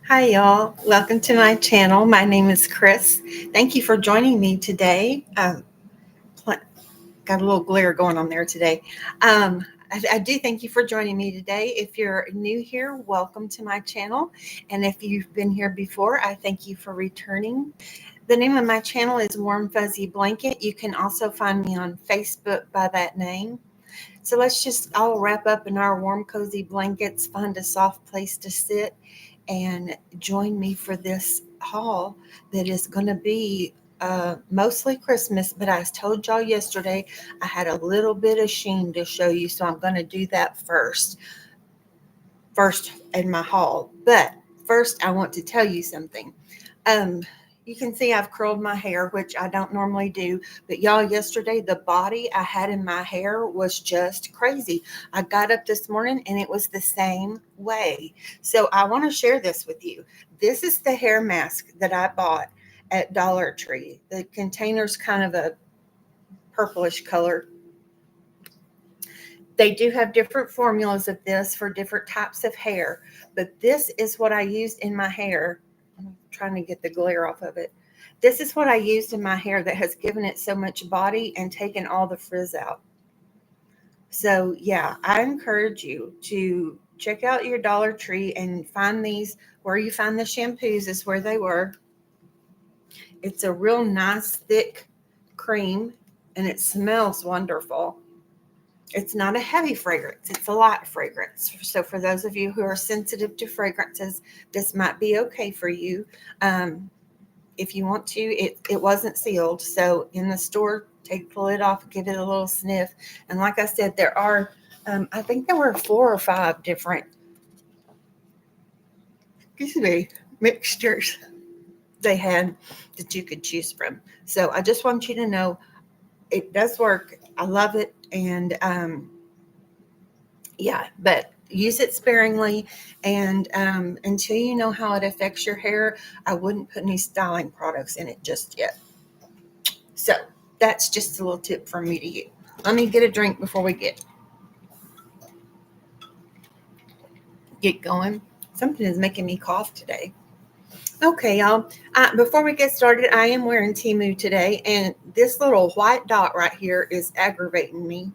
Hi, y'all. Welcome to my channel. My name is Chris. Thank you for joining me today. Pl- Got a little glare going on there today. I do thank you for joining me today. If you're new here, welcome to my channel. And if you've been here before, I thank you for returning. The name of my channel is Warm Fuzzy Blanket. You can also find me on Facebook by that name. So let's just all wrap up in our warm, cozy blankets, find a soft place to sit, and join me for this haul that is going to be mostly Christmas. But I told y'all yesterday I had a little bit of Sheen to show you, so I'm going to do that first in my haul. But first, I want to tell you something. Um, you can see I've curled my hair, which I don't normally do. But y'all, yesterday, the body I had in my hair was just crazy. I got up this morning and it was the same way. So I want to share this with you. This is the hair mask that I bought at Dollar Tree. The container's kind of a purplish color. They do have different formulas of this for different types of hair, but this is what I used in my hair. I'm trying to get the glare off of it. This is what I used in my hair that has given it so much body and taken all the frizz out. So, yeah, I encourage you to check out your Dollar Tree and find these. Where you find the shampoos is where they were. It's a real nice, thick cream, and it smells wonderful. It's not a heavy fragrance, it's a light fragrance. So, for those of you who are sensitive to fragrances, this might be okay for you. Um, if you want to, it wasn't sealed. So, in the store, take the lid off, give it a little sniff. And like I said, there are, I think there were 4 or 5 different, excuse me, mixtures they had that you could choose from. So, I just want you to know it does work. I love it. And yeah, but use it sparingly. And until you know how it affects your hair, I wouldn't put any styling products in it just yet. So that's just a little tip from me to you. Let me get a drink before we get going. Something is making me cough today. Okay, y'all. Before we get started, I am wearing Timu today, and this little white dot right here is aggravating me.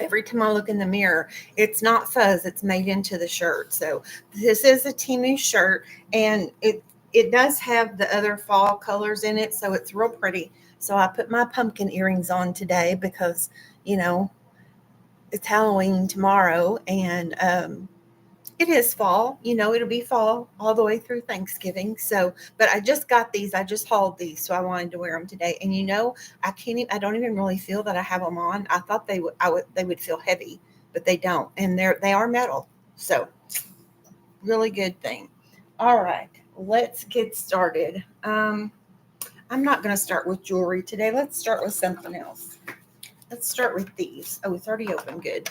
Every time I look in the mirror, it's not fuzz, it's made into the shirt. So this is a Timu shirt, and it does have the other fall colors in it, so it's real pretty. So I put my pumpkin earrings on today because, you know, it's Halloween tomorrow, and it is fall. It'll be fall all the way through Thanksgiving. So, but I just got these. I just hauled these, so I wanted to wear them today. And I can't. I don't even really feel that I have them on. I thought they would. They would feel heavy, but they don't. And they are metal. So, really good thing. All right, let's get started. I'm not going to start with jewelry today. Let's start with something else. Let's start with these. Oh, it's already open. Good.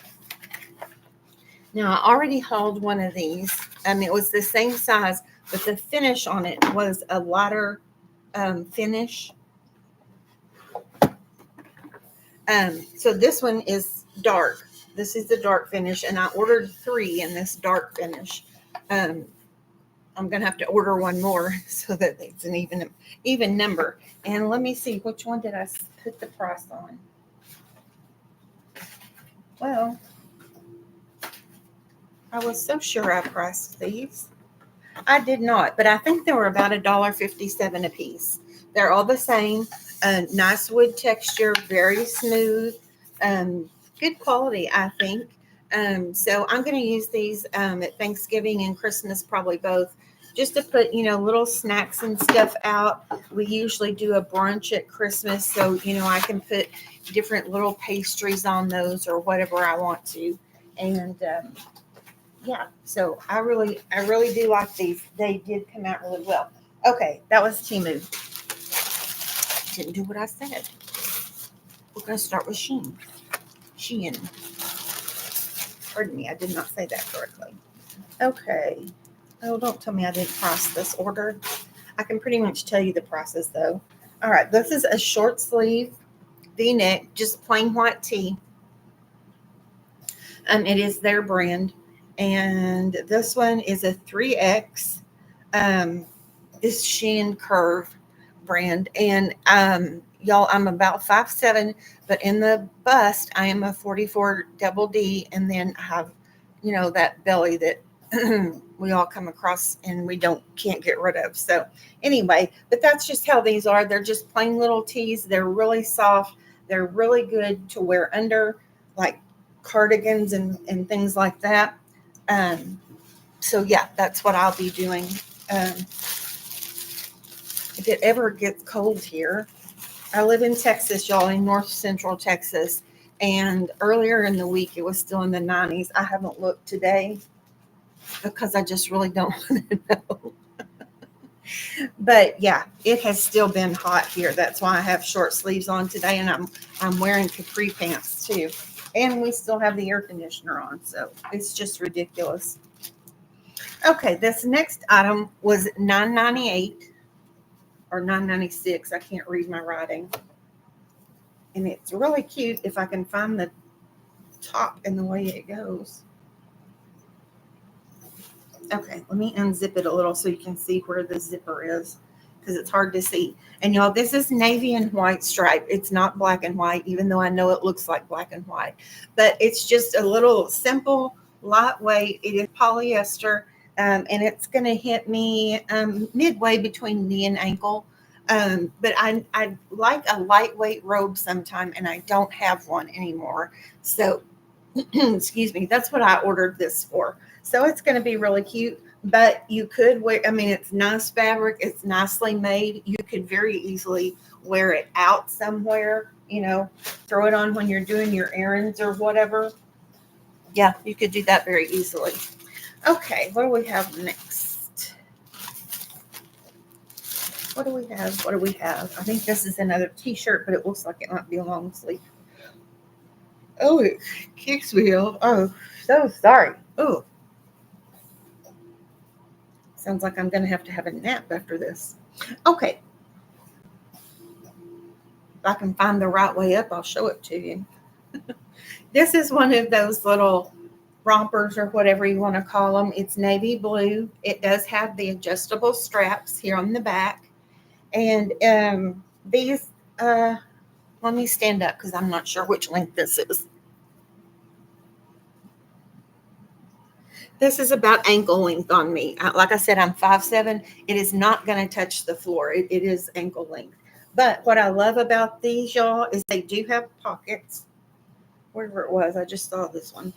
Now, I already hauled one of these. It was the same size, but the finish on it was a lighter finish. So this one is dark. This is the dark finish, and I ordered 3 in this dark finish. Um, I'm gonna have to order one more so that it's an even number. And let me see, which one did I put the price on? Well, I was so sure I priced these. I did not, but I think they were about $1.57 a piece. They're all the same. Nice wood texture, very smooth, um, good quality, I think. So I'm going to use these at Thanksgiving and Christmas, probably both, just to put little snacks and stuff out. We usually do a brunch at Christmas, so I can put different little pastries on those or whatever I want to, and yeah, so I really do like these. They did come out really well. Okay, that was Timu. Didn't do what I said. We're gonna start with Shein. Pardon me, I did not say that correctly. Okay. Oh, don't tell me I didn't price this order. I can pretty much tell you the prices though. All right, this is a short sleeve V-neck, just plain white tee. It is their brand, and this one is a 3X. This Shein Curve brand. And y'all, I'm about 5'7", but in the bust, I am a 44 double D. And then I have, that belly that we all come across and we can't get rid of. So anyway, but that's just how these are. They're just plain little tees. They're really soft. They're really good to wear under like cardigans and things like that. So yeah, that's what I'll be doing. If it ever gets cold here, I live in Texas, y'all, in north central Texas. And earlier in the week, it was still in the 90s. I haven't looked today because I just really don't want to know. But yeah, it has still been hot here. That's why I have short sleeves on today, and I'm wearing capri pants too. And we still have the air conditioner on, so it's just ridiculous. Okay, this next item was $9.98 or $9.96. I can't read my writing. And it's really cute if I can find the top and the way it goes. Okay, let me unzip it a little so you can see where the zipper is, because it's hard to see. And y'all, this is navy and white stripe. It's not black and white, even though I know it looks like black and white. But it's just a little simple, lightweight. It is polyester, and it's going to hit me midway between knee and ankle. But I like a lightweight robe sometime, and I don't have one anymore. So, excuse me, that's what I ordered this for. So it's going to be really cute, but you could wear, it's nice fabric. It's nicely made. You could very easily wear it out somewhere, throw it on when you're doing your errands or whatever. Yeah, you could do that very easily. Okay, what do we have next? What do we have? I think this is another t-shirt, but it looks like it might be a long sleeve. Oh, it kicks me off. Oh, so sorry. Oh. Sounds like I'm going to have a nap after this. Okay. If I can find the right way up, I'll show it to you. This is one of those little rompers or whatever you want to call them. It's navy blue. It does have the adjustable straps here on the back. And these, let me stand up because I'm not sure which length this is. This is about ankle length on me. Like I said, I'm 5'7". It is not going to touch the floor. It is ankle length. But what I love about these, y'all, is they do have pockets. Wherever it was, I just saw this one.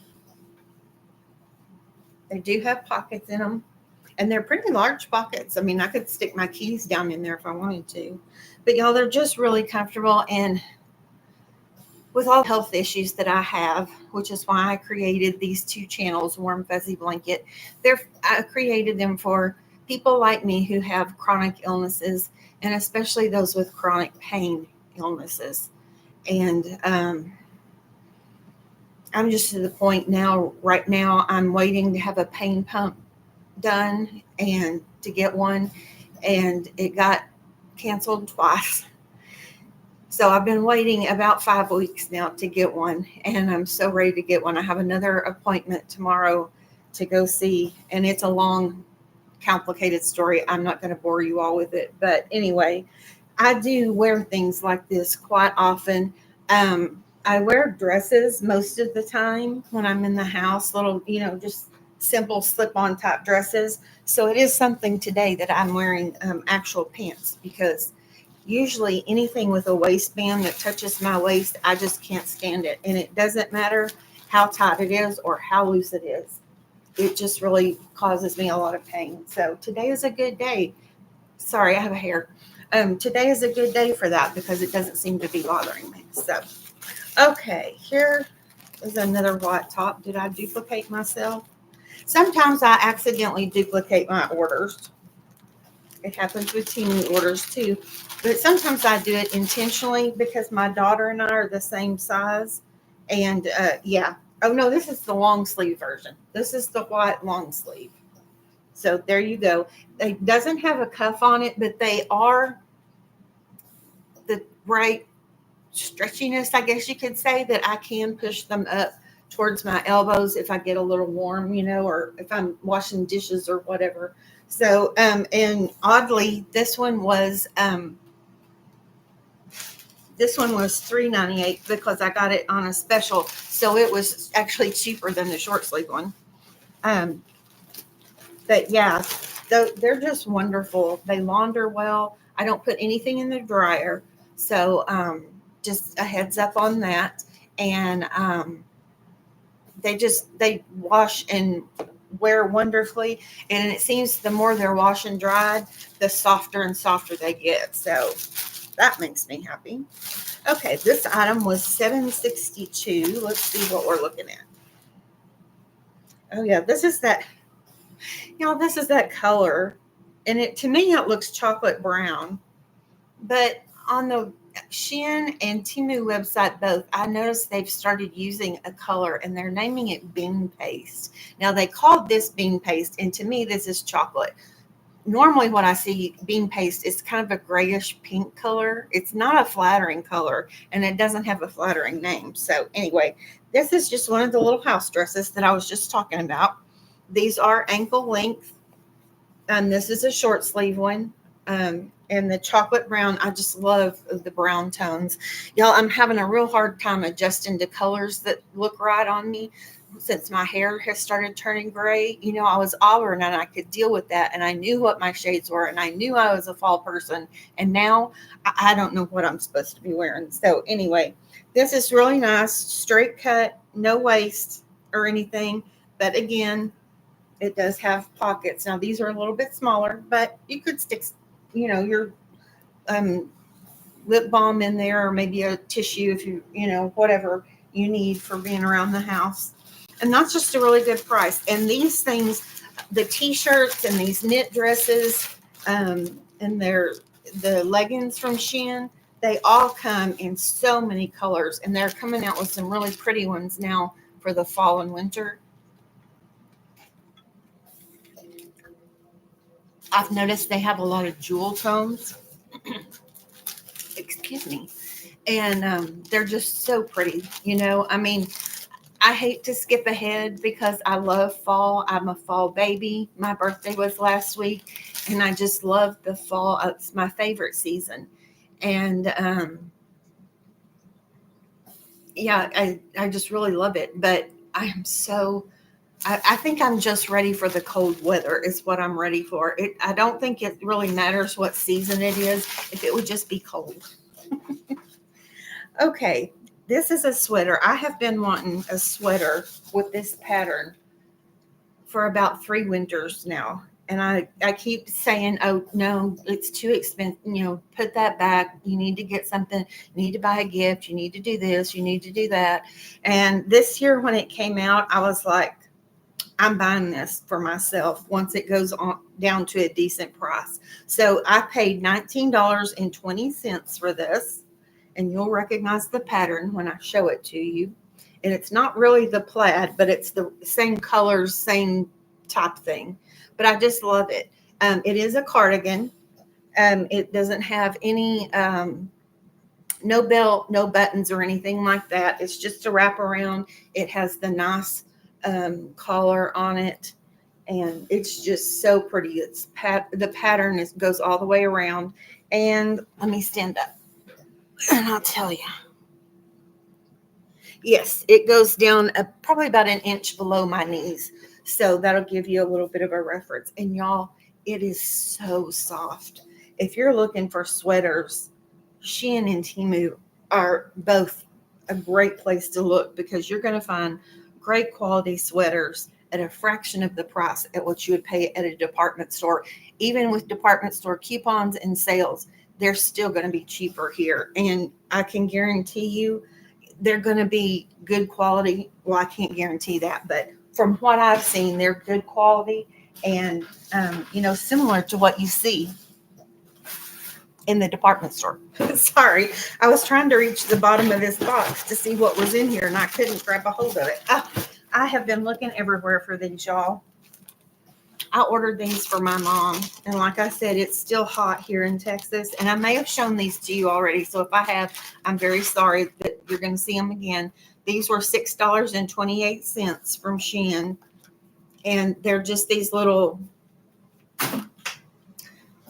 They do have pockets in them. And they're pretty large pockets. I could stick my keys down in there if I wanted to. But, y'all, they're just really comfortable. And with all the health issues that I have, which is why I created these two channels, Warm Fuzzy Blanket. I created them for people like me who have chronic illnesses, and especially those with chronic pain illnesses. And I'm just to the point now, right now, I'm waiting to have a pain pump done and to get one. And it got canceled twice. So I've been waiting about 5 weeks now to get one, and I'm so ready to get one. I have another appointment tomorrow to go see, and it's a long, complicated story. I'm not going to bore you all with it. But anyway, I do wear things like this quite often. I wear dresses most of the time when I'm in the house, little, just simple slip-on type dresses. So it is something today that I'm wearing actual pants, because usually anything with a waistband that touches my waist, I just can't stand it. And it doesn't matter how tight it is or how loose it is. It just really causes me a lot of pain. So today is a good day. Sorry, I have a hair. Today is a good day for that because it doesn't seem to be bothering me. So, okay, here is another white top. Did I duplicate myself? Sometimes I accidentally duplicate my orders. It happens with Temu orders too. But sometimes I do it intentionally because my daughter and I are the same size. And yeah. Oh, no, this is the long sleeve version. This is the white long sleeve. So there you go. It doesn't have a cuff on it, but they are the right stretchiness, I guess you could say, that I can push them up towards my elbows if I get a little warm, or if I'm washing dishes or whatever. So, and oddly, this one was $3.98 because I got it on a special, so it was actually cheaper than the short sleeve one. Um, but yeah, they're just wonderful. They launder well. I don't put anything in the dryer, so just a heads up on that. And they wash and wear wonderfully, and it seems the more they're washed and dried, the softer and softer they get. So that makes me happy. Okay, this item was $7.62. Let's see what we're looking at. Oh yeah, this is that color, and it to me it looks chocolate brown. But on the Shein and Temu website both, I noticed they've started using a color and they're naming it bean paste. Now they called this bean paste, and to me this is chocolate. Normally what I see bean paste is kind of a grayish pink color. It's not a flattering color and it doesn't have a flattering name. So anyway, this is just one of the little house dresses that I was just talking about. These are ankle length. This is a short sleeve one. And the chocolate brown, I just love the brown tones. Y'all, I'm having a real hard time adjusting to colors that look right on me since my hair has started turning gray. You know, I was auburn and I could deal with that, and I knew what my shades were, and I knew I was a fall person. And now I don't know what I'm supposed to be wearing. So anyway, this is really nice, straight cut, no waist or anything. But again, it does have pockets. Now these are a little bit smaller, but you could stick, your um, lip balm in there, or maybe a tissue if whatever you need for being around the house. And that's just a really good price. And these things, the t-shirts and these knit dresses, and the leggings from Shein, they all come in so many colors, and they're coming out with some really pretty ones now for the fall and winter. I've noticed they have a lot of jewel tones. Excuse me. And they're just so pretty. I mean, I hate to skip ahead because I love fall. I'm a fall baby. My birthday was last week, and I just love the fall. It's my favorite season. And yeah, I just really love it. But I am I think I'm just ready for the cold weather is what I'm ready for. I don't think it really matters what season it is if it would just be cold. Okay, this is a sweater. I have been wanting a sweater with this pattern for about 3 winters now. And I keep saying, oh, no, it's too expensive. Put that back. You need to get something. You need to buy a gift. You need to do this. You need to do that. And this year when it came out, I was like, I'm buying this for myself once it goes on down to a decent price. So I paid $19.20 for this, and you'll recognize the pattern when I show it to you. And it's not really the plaid, but it's the same colors, same type thing. But I just love it. It is a cardigan. It doesn't have any no belt, no buttons or anything like that. It's just a wrap around. It has the nice collar on it, and it's just so pretty. The pattern goes all the way around. And let me stand up, and I'll tell you. Yes, it goes down probably about an inch below my knees. So that'll give you a little bit of a reference. And y'all, it is so soft. If you're looking for sweaters, Shein and Temu are both a great place to look because you're going to find great quality sweaters at a fraction of the price at what you would pay at a department store. Even with department store coupons and sales, they're still going to be cheaper here. And I can guarantee you they're going to be good quality. Well, I can't guarantee that, but from what I've seen, they're good quality and, similar to what you see in the department store. Sorry, I was trying to reach the bottom of this box to see what was in here, and I couldn't grab a hold of it. I have been looking everywhere for these, y'all. I ordered these for my mom, and like I said, it's still hot here in Texas, and I may have shown these to you already, so if I have, I'm very sorry that you're going to see them again. These were $6.28 from Shein, and they're just these little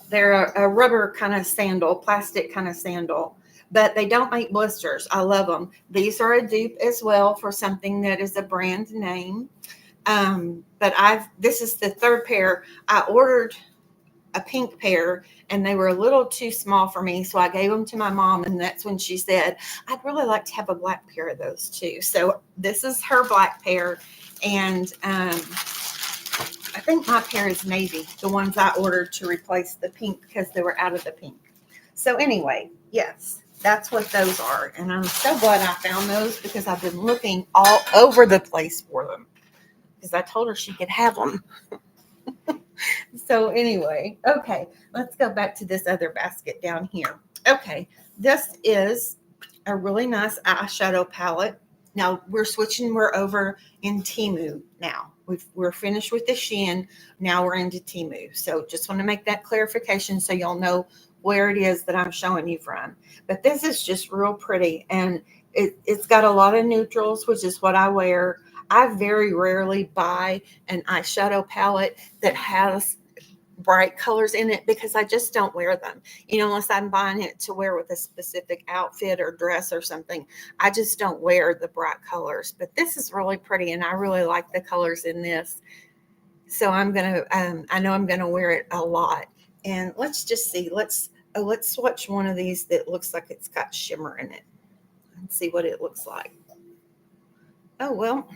They're a rubber kind of sandal, plastic kind of sandal, but they don't make blisters. I love them. These are a dupe as well for something that is a brand name. But this is the third pair. I ordered a pink pair and they were a little too small for me. So I gave them to my mom. And that's when she said, I'd really like to have a black pair of those too. So this is her black pair. And I think my pair is navy, the ones I ordered to replace the pink because they were out of the pink. So anyway, yes, that's what those are. And I'm so glad I found those because I've been looking all over the place for them because I told her she could have them. So anyway, okay, let's go back to this other basket down here. Okay, this is a really nice eyeshadow palette. Now we're over in Temu now. We're finished with the Shein. Now we're into Temu. So just want to make that clarification so y'all know where it is that I'm showing you from. But this is just real pretty, and it's got a lot of neutrals, which is what I wear. I very rarely buy an eyeshadow palette that has bright colors in it because I just don't wear them. Unless I'm buying it to wear with a specific outfit or dress or something. I just don't wear the bright colors. But this is really pretty, and I really like the colors in this. So I know I'm gonna wear it a lot. And let's just see. Let's swatch one of these that looks like it's got shimmer in it and see what it looks like. Oh well,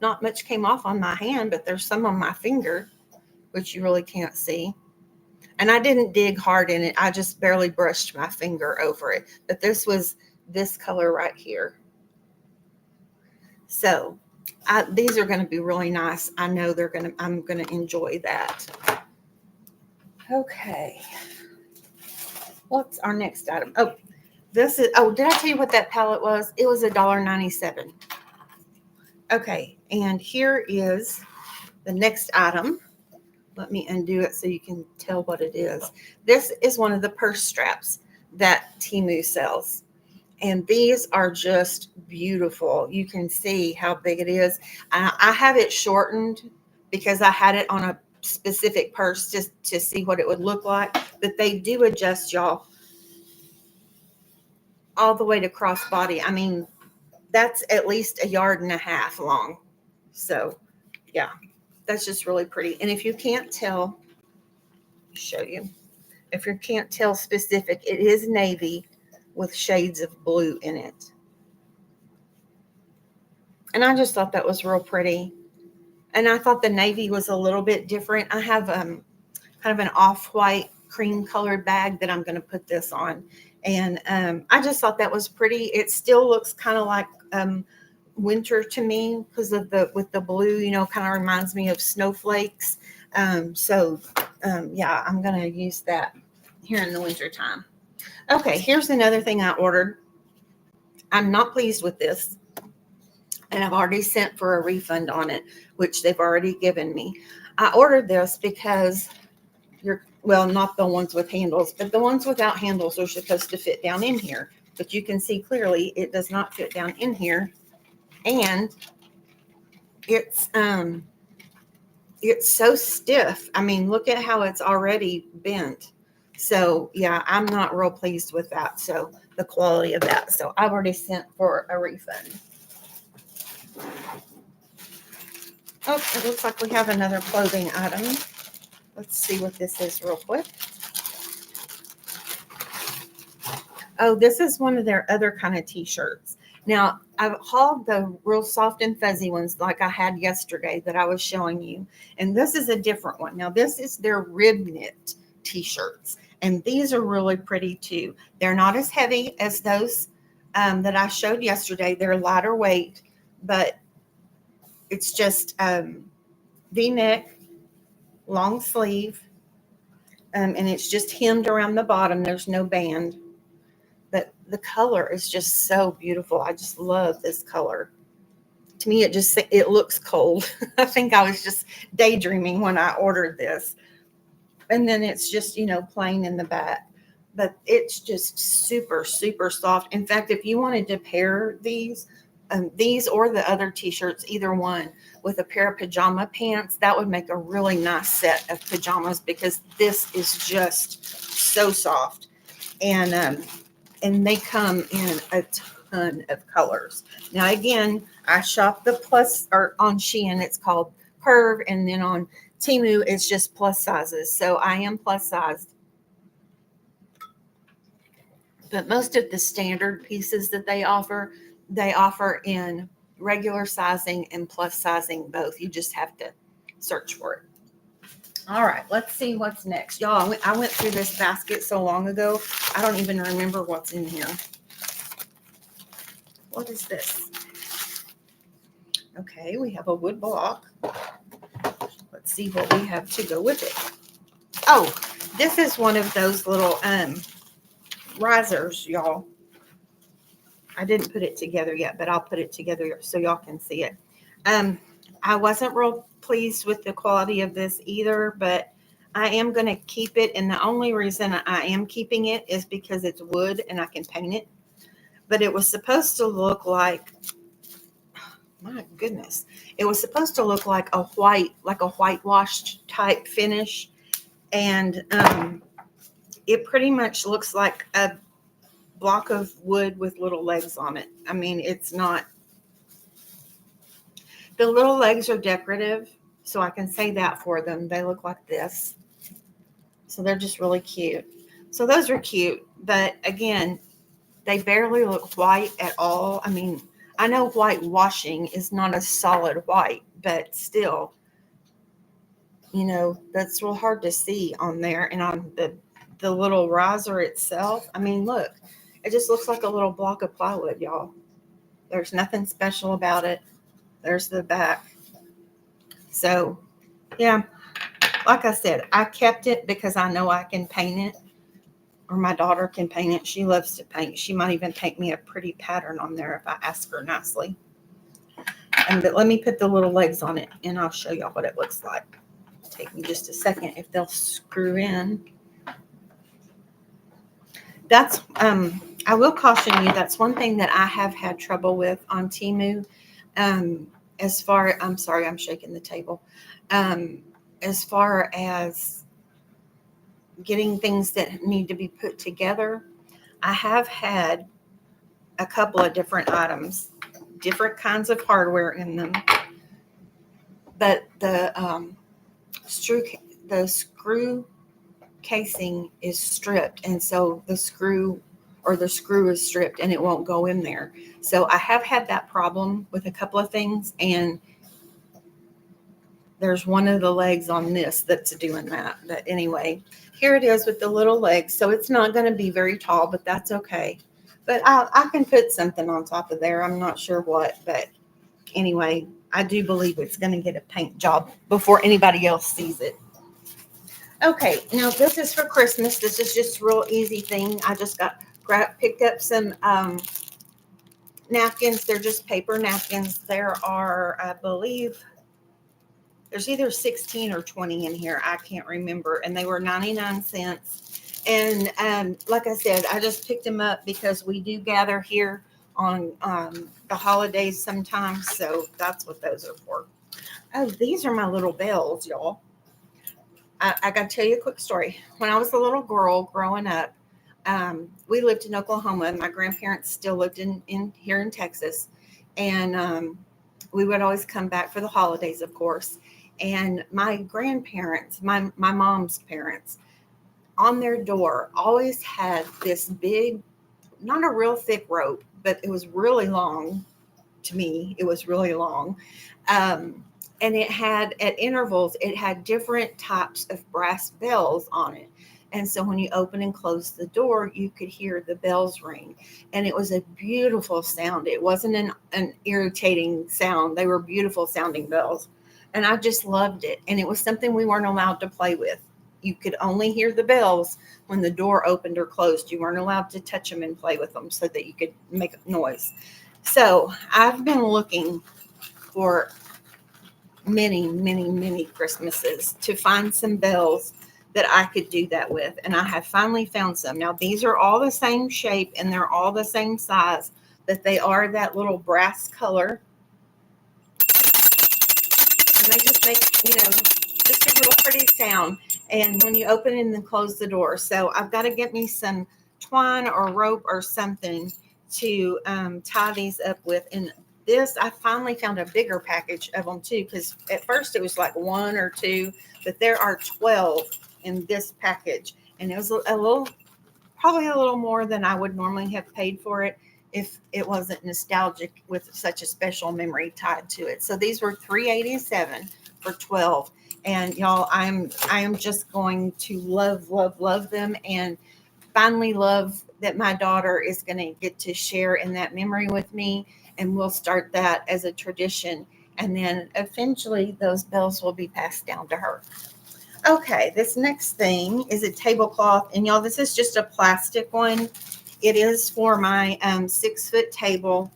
not much came off on my hand, but there's some on my finger, which you really can't see. And I didn't dig hard in it. I just barely brushed my finger over it. But this was this color right here. So these are going to be really nice. I know I'm going to enjoy that. Okay. What's our next item? Did I tell you what that palette was? It was $1.97. Okay. And here is the next item. Let me undo it so you can tell what it is. This is one of the purse straps that Temu sells. And these are just beautiful. You can see how big it is. I have it shortened because I had it on a specific purse just to see what it would look like. But they do adjust, y'all, all the way to crossbody. I mean, that's at least 1.5 yards long. So, yeah, that's just really pretty. And if you can't tell, show you. If you can't tell specific, it is navy with shades of blue in it. And I just thought that was real pretty. And I thought the navy was a little bit different. I have kind of an off-white cream colored bag that I'm going to put this on. And I just thought that was pretty. It still looks kind of like winter to me because of with the blue, kind of reminds me of snowflakes. Yeah, I'm going to use that here in the winter time. Okay, here's another thing I ordered. I'm not pleased with this. And I've already sent for a refund on it, which they've already given me. I ordered this because not the ones with handles, but the ones without handles are supposed to fit down in here. But you can see clearly it does not fit down in here. And it's so stiff. I mean, look at how it's already bent. So yeah, I'm not real pleased with that. So the quality of that. So I've already sent for a refund. Oh, it looks like we have another clothing item. Let's see what this is real quick. Oh, this is one of their other kind of t-shirts. Now, I've hauled the real soft and fuzzy ones like I had yesterday that I was showing you. And this is a different one. Now, this is their rib knit t-shirts. And these are really pretty too. They're not as heavy as those that I showed yesterday. They're lighter weight, but it's just V-neck, long sleeve, and it's just hemmed around the bottom. There's no band. But the color is just so beautiful. I just love this color. To me, it looks cold. I think I was just daydreaming when I ordered this. And then it's just, plain in the back. But it's just super, super soft. In fact, if you wanted to pair these these or the other t-shirts, either one, with a pair of pajama pants, that would make a really nice set of pajamas, because this is just so soft. And they come in a ton of colors. Now again, I shop the plus, or on Shein it's called Curve, and then on Temu it's just plus sizes. So I am plus sized. But most of the standard pieces that they offer in regular sizing and plus sizing both. You just have to search for it. All right, let's see what's next. Y'all, I went through this basket so long ago, I don't even remember what's in here. What is this? Okay, we have a wood block. Let's see what we have to go with it. Oh, this is one of those little risers, y'all. I didn't put it together yet, but I'll put it together so y'all can see it. I wasn't real pleased with the quality of this either, but I am going to keep it. And the only reason I am keeping it is because it's wood and I can paint it. But it was supposed to look like, my goodness, it was supposed to look like a whitewashed type finish. And it pretty much looks like a block of wood with little legs on it. I mean, it's not, the little legs are decorative, so I can say that for them. They look like this. So they're just really cute. So those are cute, but again, they barely look white at all. I mean, I know whitewashing is not a solid white, but still, you know, that's real hard to see on there. And on the little riser itself, I mean, look, it just looks like a little block of plywood, y'all. There's nothing special about it. There's the back. So, yeah, like I said, I kept it because I know I can paint it, or my daughter can paint it. She loves to paint. She might even paint me a pretty pattern on there if I ask her nicely. But let me put the little legs on it, and I'll show y'all what it looks like. Take me just a second if they'll screw in. That's I will caution you, that's one thing that I have had trouble with on Temu. I'm sorry, I'm shaking the table. As far as getting things that need to be put together, I have had a couple of different items, different kinds of hardware in them, but the screw casing is stripped, and so the screw is stripped and it won't go in there. So I have had that problem with a couple of things, and there's one of the legs on this that's doing that. But anyway, here it is with the little legs. So it's not going to be very tall, but that's okay. But I can put something on top of there. I'm not sure what, but anyway, I do believe it's going to get a paint job before anybody else sees it. Okay, now this is for Christmas. This is just a real easy thing. I just picked up some napkins. They're just paper napkins. There are, I believe, there's either 16 or 20 in here. I can't remember. And they were 99 cents. And like I said, I just picked them up because we do gather here on the holidays sometimes. So that's what those are for. Oh, these are my little bells, y'all. I got to tell you a quick story. When I was a little girl growing up, we lived in Oklahoma, and my grandparents still lived in here in Texas. And we would always come back for the holidays, of course. And my grandparents, my mom's parents, on their door always had this big, not a real thick rope, but it was really long. To me, it was really long. And it had, at intervals, it had different types of brass bells on it. And so when you open and close the door, you could hear the bells ring. And it was a beautiful sound. It wasn't an irritating sound. They were beautiful sounding bells. And I just loved it. And it was something we weren't allowed to play with. You could only hear the bells when the door opened or closed. You weren't allowed to touch them and play with them so that you could make noise. So I've been looking for many Christmases to find some bells that I could do that with. And I have finally found some. Now, these are all the same shape and they're all the same size, but they are that little brass color. And they just make, just a real pretty sound. And when you open and then close the door. So I've got to get me some twine or rope or something to tie these up with. And this, I finally found a bigger package of them too, because at first it was like one or two, but there are 12 in this package. And it was probably a little more than I would normally have paid for it if it wasn't nostalgic with such a special memory tied to it. So these were $387 for 12. And y'all, I am just going to love them, and finally love that my daughter is going to get to share in that memory with me, and we'll start that as a tradition. And then eventually those bells will be passed down to her. Okay, this next thing is a tablecloth, and y'all, this is just a plastic one. It is for my 6-foot table,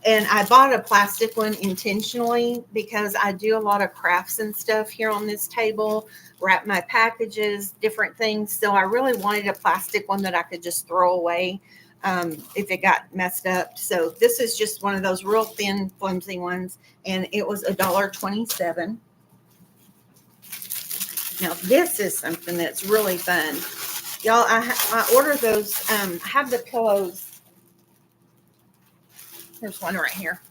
and I bought a plastic one intentionally because I do a lot of crafts and stuff here on this table, wrap my packages, different things. So I really wanted a plastic one that I could just throw away if it got messed up. So this is just one of those real thin, flimsy ones, and it was $1.27. Now, this is something that's really fun. Y'all, I ordered those. I have the pillows. There's one right here.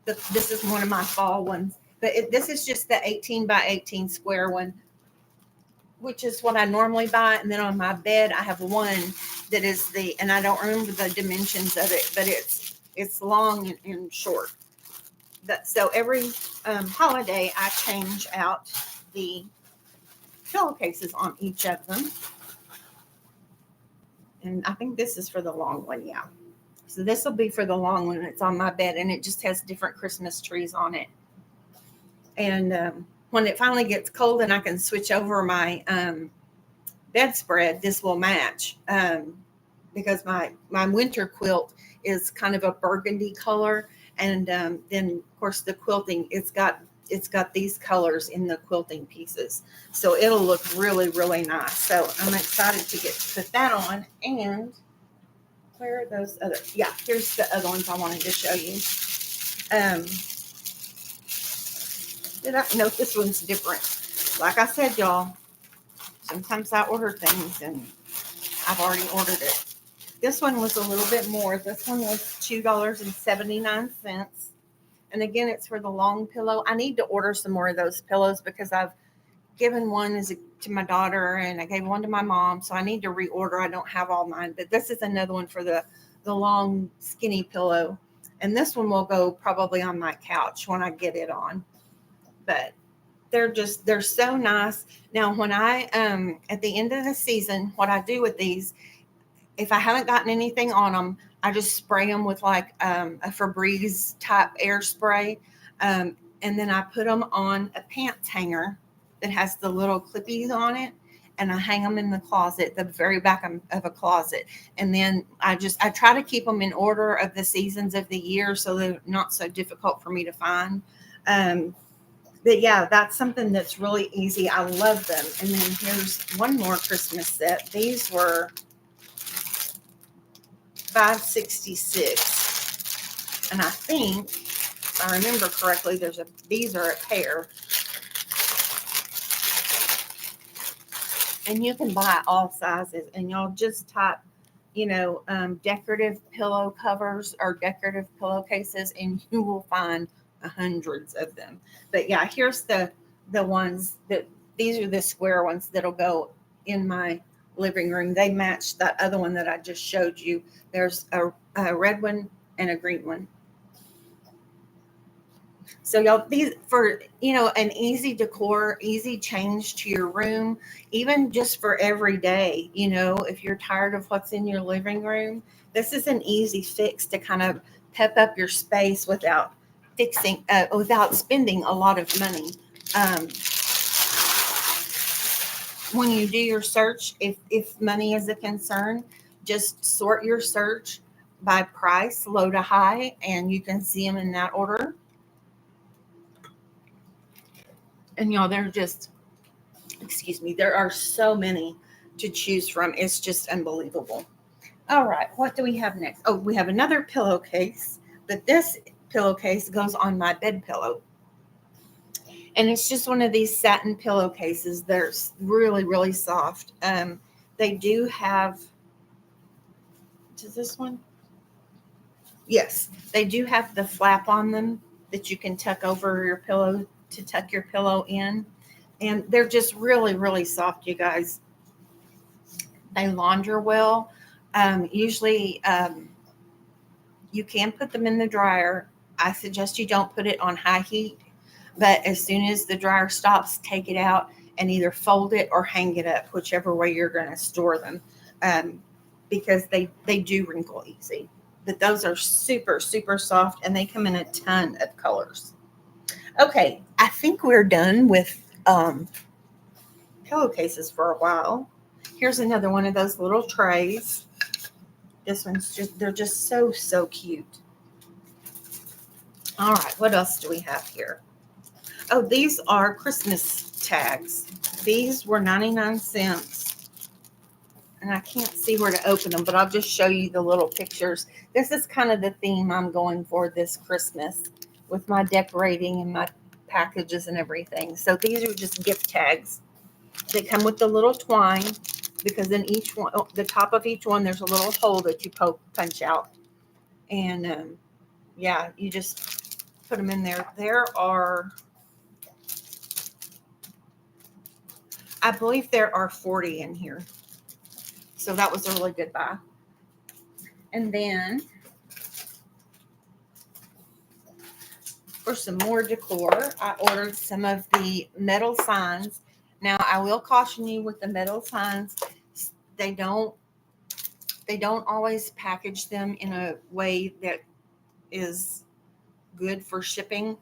This is one of my fall ones. But this is just the 18 by 18 square one, which is what I normally buy. And then on my bed, I have one that is and I don't remember the dimensions of it, but it's long and short. So every holiday, I change out the pillowcases on each of them. And I think this is for the long one, yeah. So this will be for the long one. It's on my bed, and it just has different Christmas trees on it. And when it finally gets cold and I can switch over my bedspread, this will match because my winter quilt is kind of a burgundy color. And then, of course, the quilting, it's got these colors in the quilting pieces. So it'll look really, really nice. So I'm excited to put that on. And where are those other? Yeah, here's the other ones I wanted to show you. Did I know this one's different? Like I said, y'all, sometimes I order things and I've already ordered it. This one was a little bit more. This one was $2.79. And again, it's for the long pillow. I need to order some more of those pillows because I've given one to my daughter and I gave one to my mom. So I need to reorder. I don't have all mine, but this is another one for the long skinny pillow. And this one will go probably on my couch when I get it on. But they're so nice. Now, when I, at the end of the season, what I do with these, if I haven't gotten anything on them, I just spray them with like a Febreze type air spray. And then I put them on a pants hanger that has the little clippies on it. And I hang them in the closet, the very back of a closet. And then I try to keep them in order of the seasons of the year so they're not so difficult for me to find. But yeah, that's something that's really easy. I love them. And then here's one more Christmas set. These were $5.66, and I think, if I remember correctly, these are a pair, and you can buy all sizes. And y'all just type, decorative pillow covers or decorative pillowcases, and you will find hundreds of them. But yeah, here's the ones these are the square ones that'll go in my living room. They match that other one that I just showed you. There's a red one and a green one. So y'all, these for an easy decor, easy change to your room, even just for every day. If you're tired of what's in your living room, this is an easy fix to kind of pep up your space without spending a lot of money. When you do your search, if money is a concern, just sort your search by price, low to high, and you can see them in that order. And there are so many to choose from. It's just unbelievable. All right, what do we have next? Oh, we have another pillowcase, but this pillowcase goes on my bed pillow. And it's just one of these satin pillowcases. They're really, really soft. They do have, does this one? Yes, they do have the flap on them that you can tuck over your pillow to tuck your pillow in. And they're just really, really soft, you guys. They launder well. Usually, you can put them in the dryer. I suggest you don't put it on high heat, but as soon as the dryer stops, take it out and either fold it or hang it up, whichever way you're going to store them, because they do wrinkle easy. But those are super, super soft, and they come in a ton of colors. Okay, I think we're done with pillowcases for a while. Here's another one of those little trays. This one's they're just so, so cute. All right, what else do we have here? Oh, these are Christmas tags. These were 99 cents. And I can't see where to open them, but I'll just show you the little pictures. This is kind of the theme I'm going for this Christmas with my decorating and my packages and everything. So these are just gift tags. They come with the little twine, because in each one, the top of each one, there's a little hole that you punch out. And yeah, you just put them in there. I believe there are 40 in here. So that was a really good buy. And then for some more decor, I ordered some of the metal signs. Now, I will caution you with the metal signs, they don't always package them in a way that is good for shipping.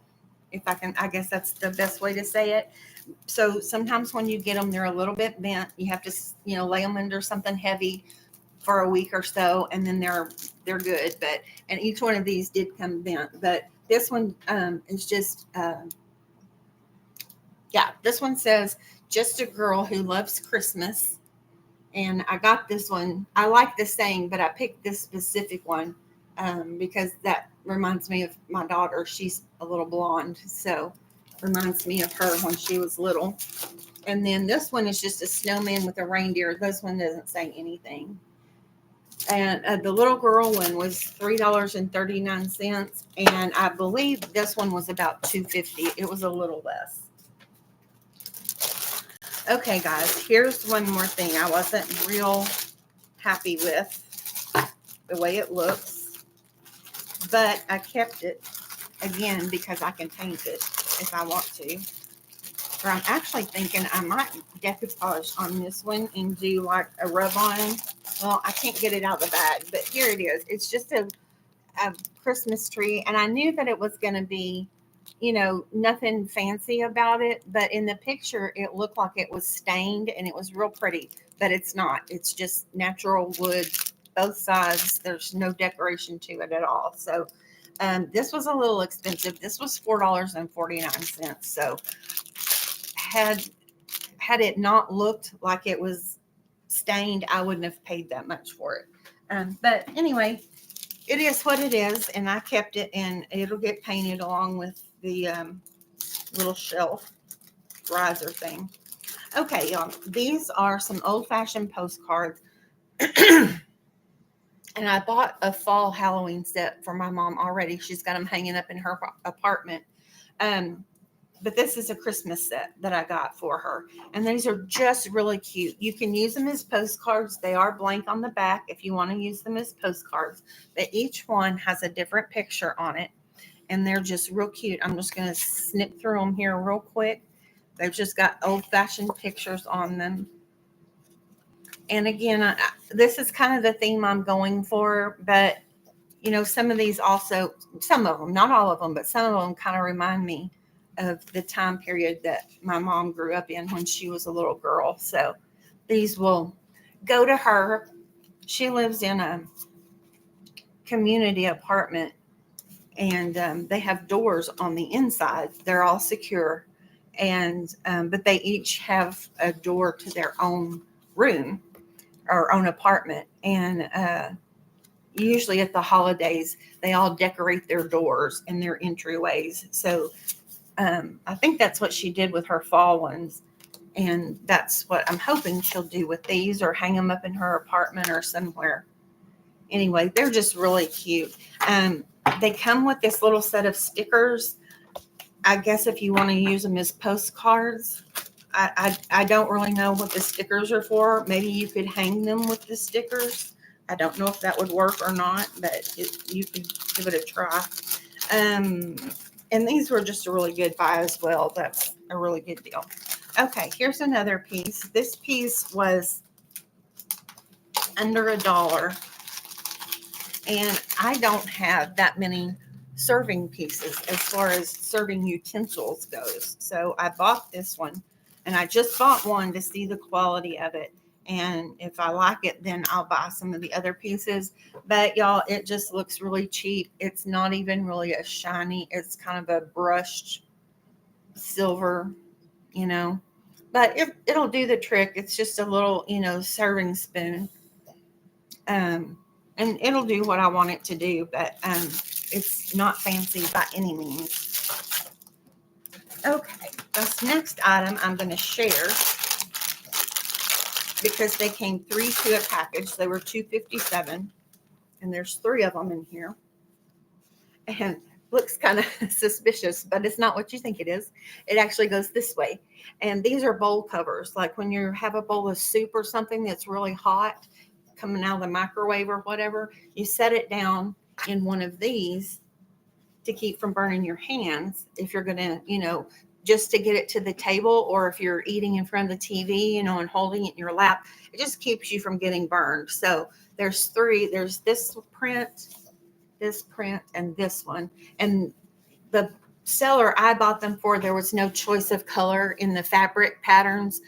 I guess that's the best way to say it. So sometimes when you get them, they're a little bit bent. You have to, lay them under something heavy for a week or so, and then they're good. And each one of these did come bent, but this one is just, this one says, "Just a girl who loves Christmas." And I got this one. I like the saying, but I picked this specific one because that reminds me of my daughter. She's a little blonde, so reminds me of her when she was little. And then this one is just a snowman with a reindeer. This one doesn't say anything. And the little girl one was $3.39, and I believe this one was about $2.50. It was a little less. Okay, guys, here's one more thing I wasn't real happy with the way it looks, but I kept it again because I can paint it if I want to. Or I'm actually thinking I might decoupage on this one and do like a rub on. Well, I can't get it out of the bag, but here it is. It's just a Christmas tree, and I knew that it was going to be, nothing fancy about it, but in the picture it looked like it was stained and it was real pretty, but it's not. It's just natural wood, both sides. There's no decoration to it at all. So this was a little expensive. This was $4.49. So had it not looked like it was stained, I wouldn't have paid that much for it. But anyway, it is what it is, and I kept it, and it'll get painted along with the little shelf riser thing. Okay, y'all, these are some old-fashioned postcards. And I bought a fall Halloween set for my mom already. She's got them hanging up in her apartment. But this is a Christmas set that I got for her. And these are just really cute. You can use them as postcards. They are blank on the back if you want to use them as postcards. But each one has a different picture on it. And they're just real cute. I'm just going to snip through them here real quick. They've just got old-fashioned pictures on them. And again, this is kind of the theme I'm going for. But, some of these also, some of them, not all of them, but some of them kind of remind me of the time period that my mom grew up in when she was a little girl. So these will go to her. She lives in a community apartment, and they have doors on the inside. They're all secure, and but they each have a door to their own room our own apartment. And usually at the holidays, they all decorate their doors and their entryways. So I think that's what she did with her fall ones. And that's what I'm hoping she'll do with these, or hang them up in her apartment or somewhere. Anyway, they're just really cute. They come with this little set of stickers. I guess if you want to use them as postcards. I don't really know what the stickers are for. Maybe you could hang them with the stickers. I don't know if that would work or not, but you could give it a try. And these were just a really good buy as well. That's a really good deal. Okay, here's another piece. This piece was under $1. And I don't have that many serving pieces as far as serving utensils goes. So I bought this one, and I just bought one to see the quality of it. And if I like it, then I'll buy some of the other pieces. But y'all, it just looks really cheap. It's not even really a shiny. It's kind of a brushed silver, But it'll do the trick. It's just a little, serving spoon. And it'll do what I want it to do, but it's not fancy by any means. Okay, this next item I'm going to share, because they came 3 to a package. They were $2.57, and there's 3 of them in here. And looks kind of suspicious, but it's not what you think it is. It actually goes this way. And these are bowl covers. Like when you have a bowl of soup or something that's really hot, coming out of the microwave or whatever, you set it down in one of these to keep from burning your hands. If you're going to, just to get it to the table, or if you're eating in front of the TV, and holding it in your lap, it just keeps you from getting burned. So there's 3. There's this print, and this one. And the seller I bought them for, there was no choice of color in the fabric patterns.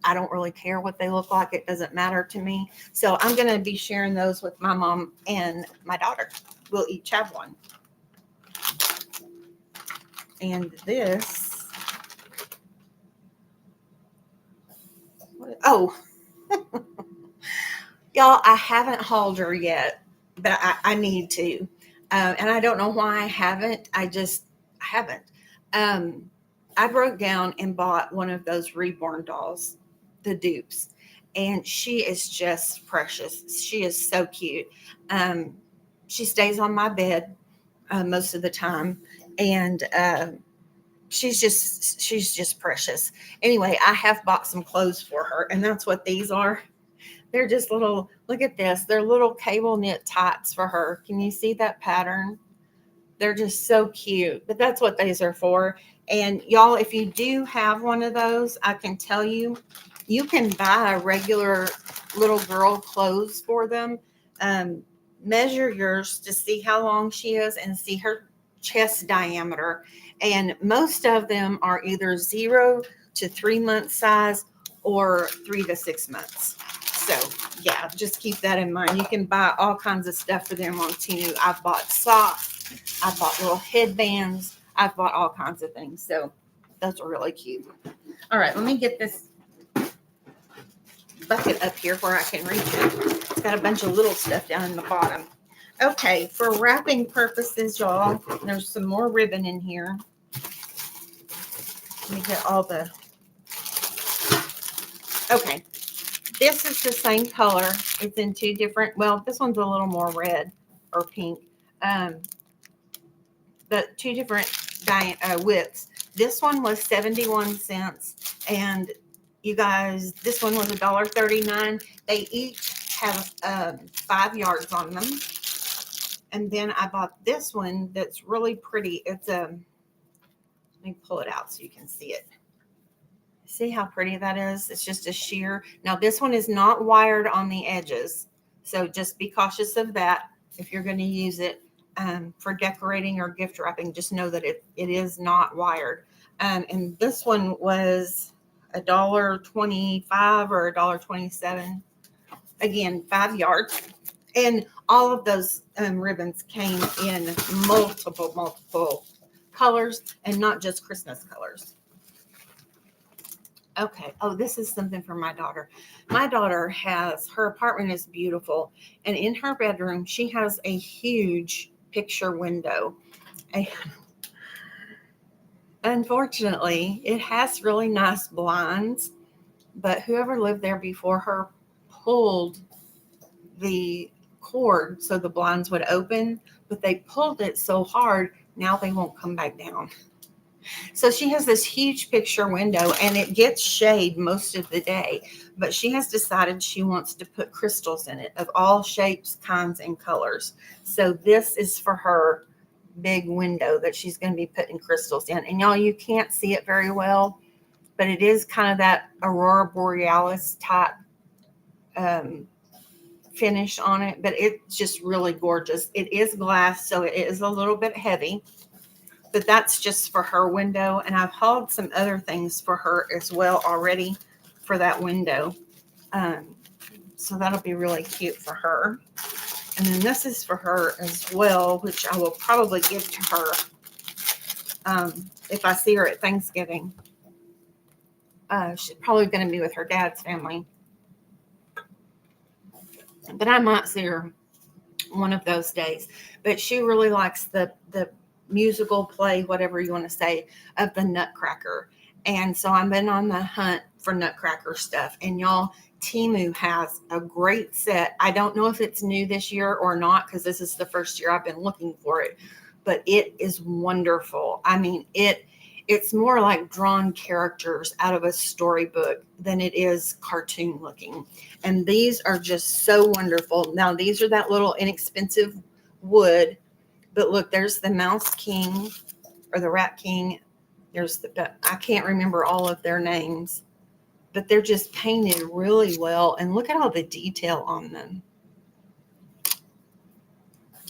I don't really care what they look like. It doesn't matter to me. So I'm going to be sharing those with my mom and my daughter. We'll each have one. And this, y'all, I haven't hauled her yet, but I need to. And I don't know why I haven't. I haven't. I broke down and bought one of those Reborn dolls, the dupes, and she is just precious. She is so cute. She stays on my bed most of the time, and she's just precious. Anyway, I have bought some clothes for her, and that's what these are. They're just little, look at this. They're little cable knit tights for her. Can you see that pattern? They're just so cute, but that's what these are for. And y'all, if you do have one of those, I can tell you, you can buy regular little girl clothes for them. Measure yours to see how long she is and see her chest diameter. And most of them are either 0 to 3 month size or 3 to 6 months. So yeah, just keep that in mind. You can buy all kinds of stuff for them on Temu. I've bought socks. I've bought little headbands. I've bought all kinds of things. So those are really cute. All right, let me get this bucket up here where I can reach it. It's got a bunch of little stuff down in the bottom. Okay, for wrapping purposes, y'all, there's some more ribbon in here. Let me get all the... Okay, this is the same color. It's in 2 different... Well, this one's a little more red or pink. But 2 different widths. This one was 71 cents. And you guys, this one was $1.39. They each have 5 yards on them. And then I bought this one that's really pretty. It's let me pull it out so you can see it. See how pretty that is? It's just a sheer. Now this one is not wired on the edges. So just be cautious of that if you're going to use it for decorating or gift wrapping. Just know that it is not wired. And this one was $1.25 or $1.27. Again, 5 yards. And all of those ribbons came in multiple colors, and not just Christmas colors. Okay. Oh, this is something for my daughter. My daughter has, her apartment is beautiful. And in her bedroom, she has a huge picture window. And unfortunately, it has really nice blinds, but whoever lived there before her pulled the cord so the blinds would open, but they pulled it so hard, now they won't come back down. So she has this huge picture window and it gets shade most of the day, but she has decided she wants to put crystals in it of all shapes, kinds, and colors. So this is for her big window that she's going to be putting crystals in. And y'all, you can't see it very well, but it is kind of that aurora borealis type um, finish on it, but it's just really gorgeous. It is glass, so it is a little bit heavy, but that's just for her window. And I've hauled some other things for her as well already for that window. Um, so that'll be really cute for her. And then this is for her as well, which I will probably give to her if I see her at Thanksgiving. She's probably going to be with her dad's family. But I might see her one of those days. But she really likes the musical play, whatever you want to say, of the Nutcracker. And so I've been on the hunt for Nutcracker stuff. And y'all, Temu has a great set. I don't know if it's new this year or not, because this is the first year I've been looking for it. But it is wonderful. I mean, it's more like drawn characters out of a storybook than it is cartoon looking. And these are just so wonderful. Now, these are that little inexpensive wood, but look, there's the Mouse King or the Rat King. I can't remember all of their names, but they're just painted really well. And look at all the detail on them.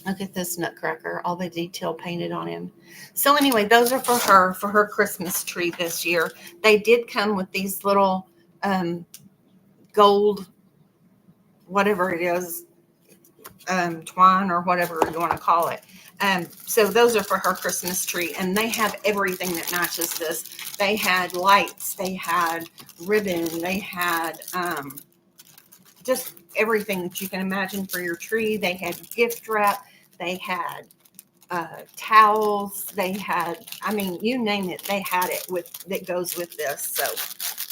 Look at this Nutcracker, all the detail painted on him. So anyway, those are for her Christmas tree this year. They did come with these little gold, whatever it is, twine or whatever you want to call it. So those are for her Christmas tree, and they have everything that matches this. They had lights, they had ribbon, they had just everything that you can imagine for your tree. They had gift wrap, they had towels, they had, I mean, you name it, they had it that goes with this. So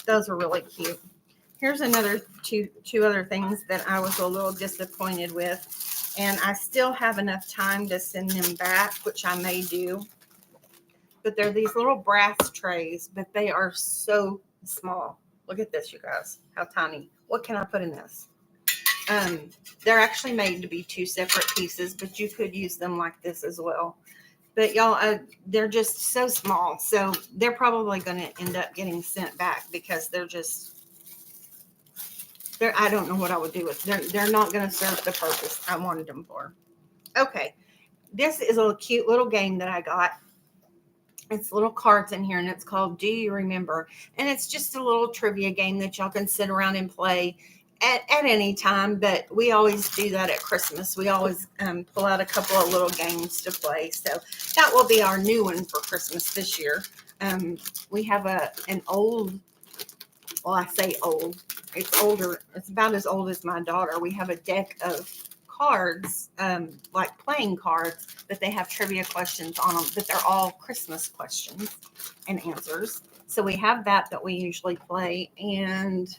those are really cute. Here's another two other things that I was a little disappointed with. And I still have enough time to send them back, which I may do. But they're these little brass trays, but they are so small. Look at this, you guys. How tiny. What can I put in this? They're actually made to be two separate pieces, but you could use them like this as well. But y'all, they're just so small. So they're probably going to end up getting sent back because I don't know what I would do with them. They're not going to serve the purpose I wanted them for. Okay. This is a cute little game that I got. It's little cards in here, and it's called Do You Remember? And it's just a little trivia game that y'all can sit around and play at any time, but we always do that at Christmas. We always pull out a couple of little games to play. So that will be our new one for Christmas this year. We have an old, well, I say old, it's older. It's about as old as my daughter. We have a deck of cards, like playing cards, but they have trivia questions on them, but they're all Christmas questions and answers. So we have that we usually play. And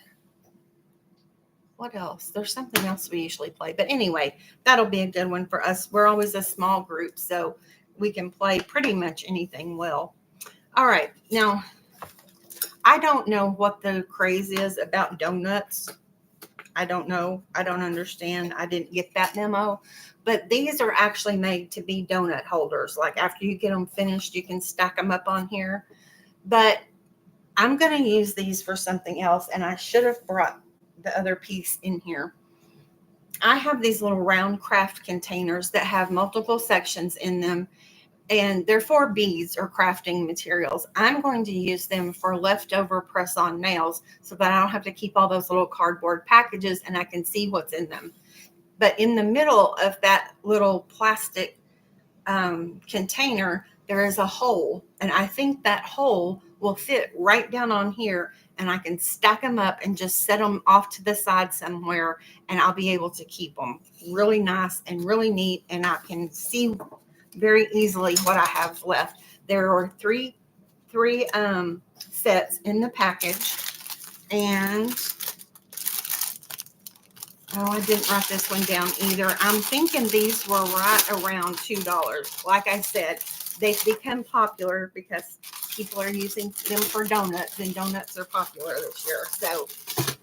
what else? There's something else we usually play. But anyway, that'll be a good one for us. We're always a small group, so we can play pretty much anything well. All right. Now, I don't know what the craze is about donuts. I don't know. I don't understand. I didn't get that memo. But these are actually made to be donut holders. Like after you get them finished, you can stack them up on here. But I'm going to use these for something else, and I should have brought the other piece in here. I have these little round craft containers that have multiple sections in them, and they're for beads or crafting materials. I'm going to use them for leftover press-on nails so that I don't have to keep all those little cardboard packages and I can see what's in them. But in the middle of that little plastic container, there is a hole, and I think that hole will fit right down on here, and I can stack them up and just set them off to the side somewhere, and I'll be able to keep them really nice and really neat, and I can see very easily what I have left. There are three sets in the package, and I didn't write this one down either. I'm thinking these were right around $2. Like I said, they've become popular because people are using them for donuts, and donuts are popular this year. So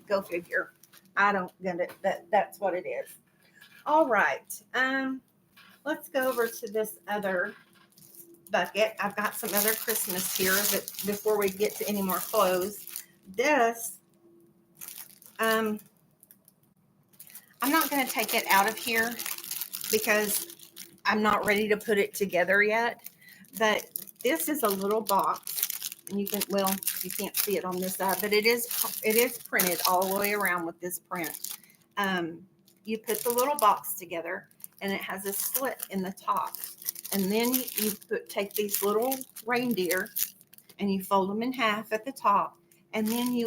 go figure. I don't get it, but that's what it is. All right. Let's go over to this other bucket. I've got some other Christmas here, but before we get to any more clothes, this, I'm not going to take it out of here because I'm not ready to put it together yet. But this is a little box, and you can't see it on this side, but it is printed all the way around with this print. You put the little box together, and it has a slit in the top, and then you take these little reindeer, and you fold them in half at the top, and then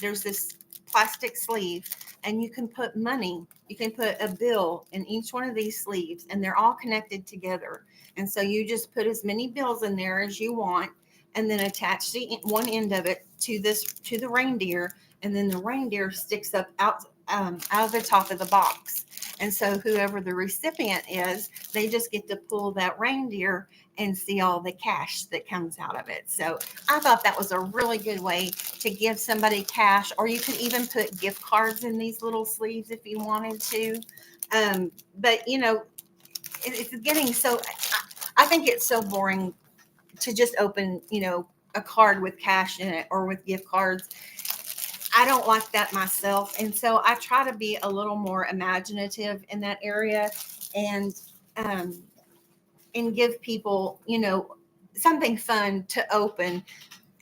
there's this plastic sleeve, and you can put money. You can put a bill in each one of these sleeves, and they're all connected together. And so you just put as many bills in there as you want, and then attach the one end of it to the reindeer, and then the reindeer sticks up out of the top of the box. And so whoever the recipient is, they just get to pull that reindeer and see all the cash that comes out of it. So I thought that was a really good way to give somebody cash, or you could even put gift cards in these little sleeves if you wanted to. But it's getting so, I think it's so boring to just open, a card with cash in it or with gift cards. I don't like that myself. And so I try to be a little more imaginative in that area, and give people, something fun to open,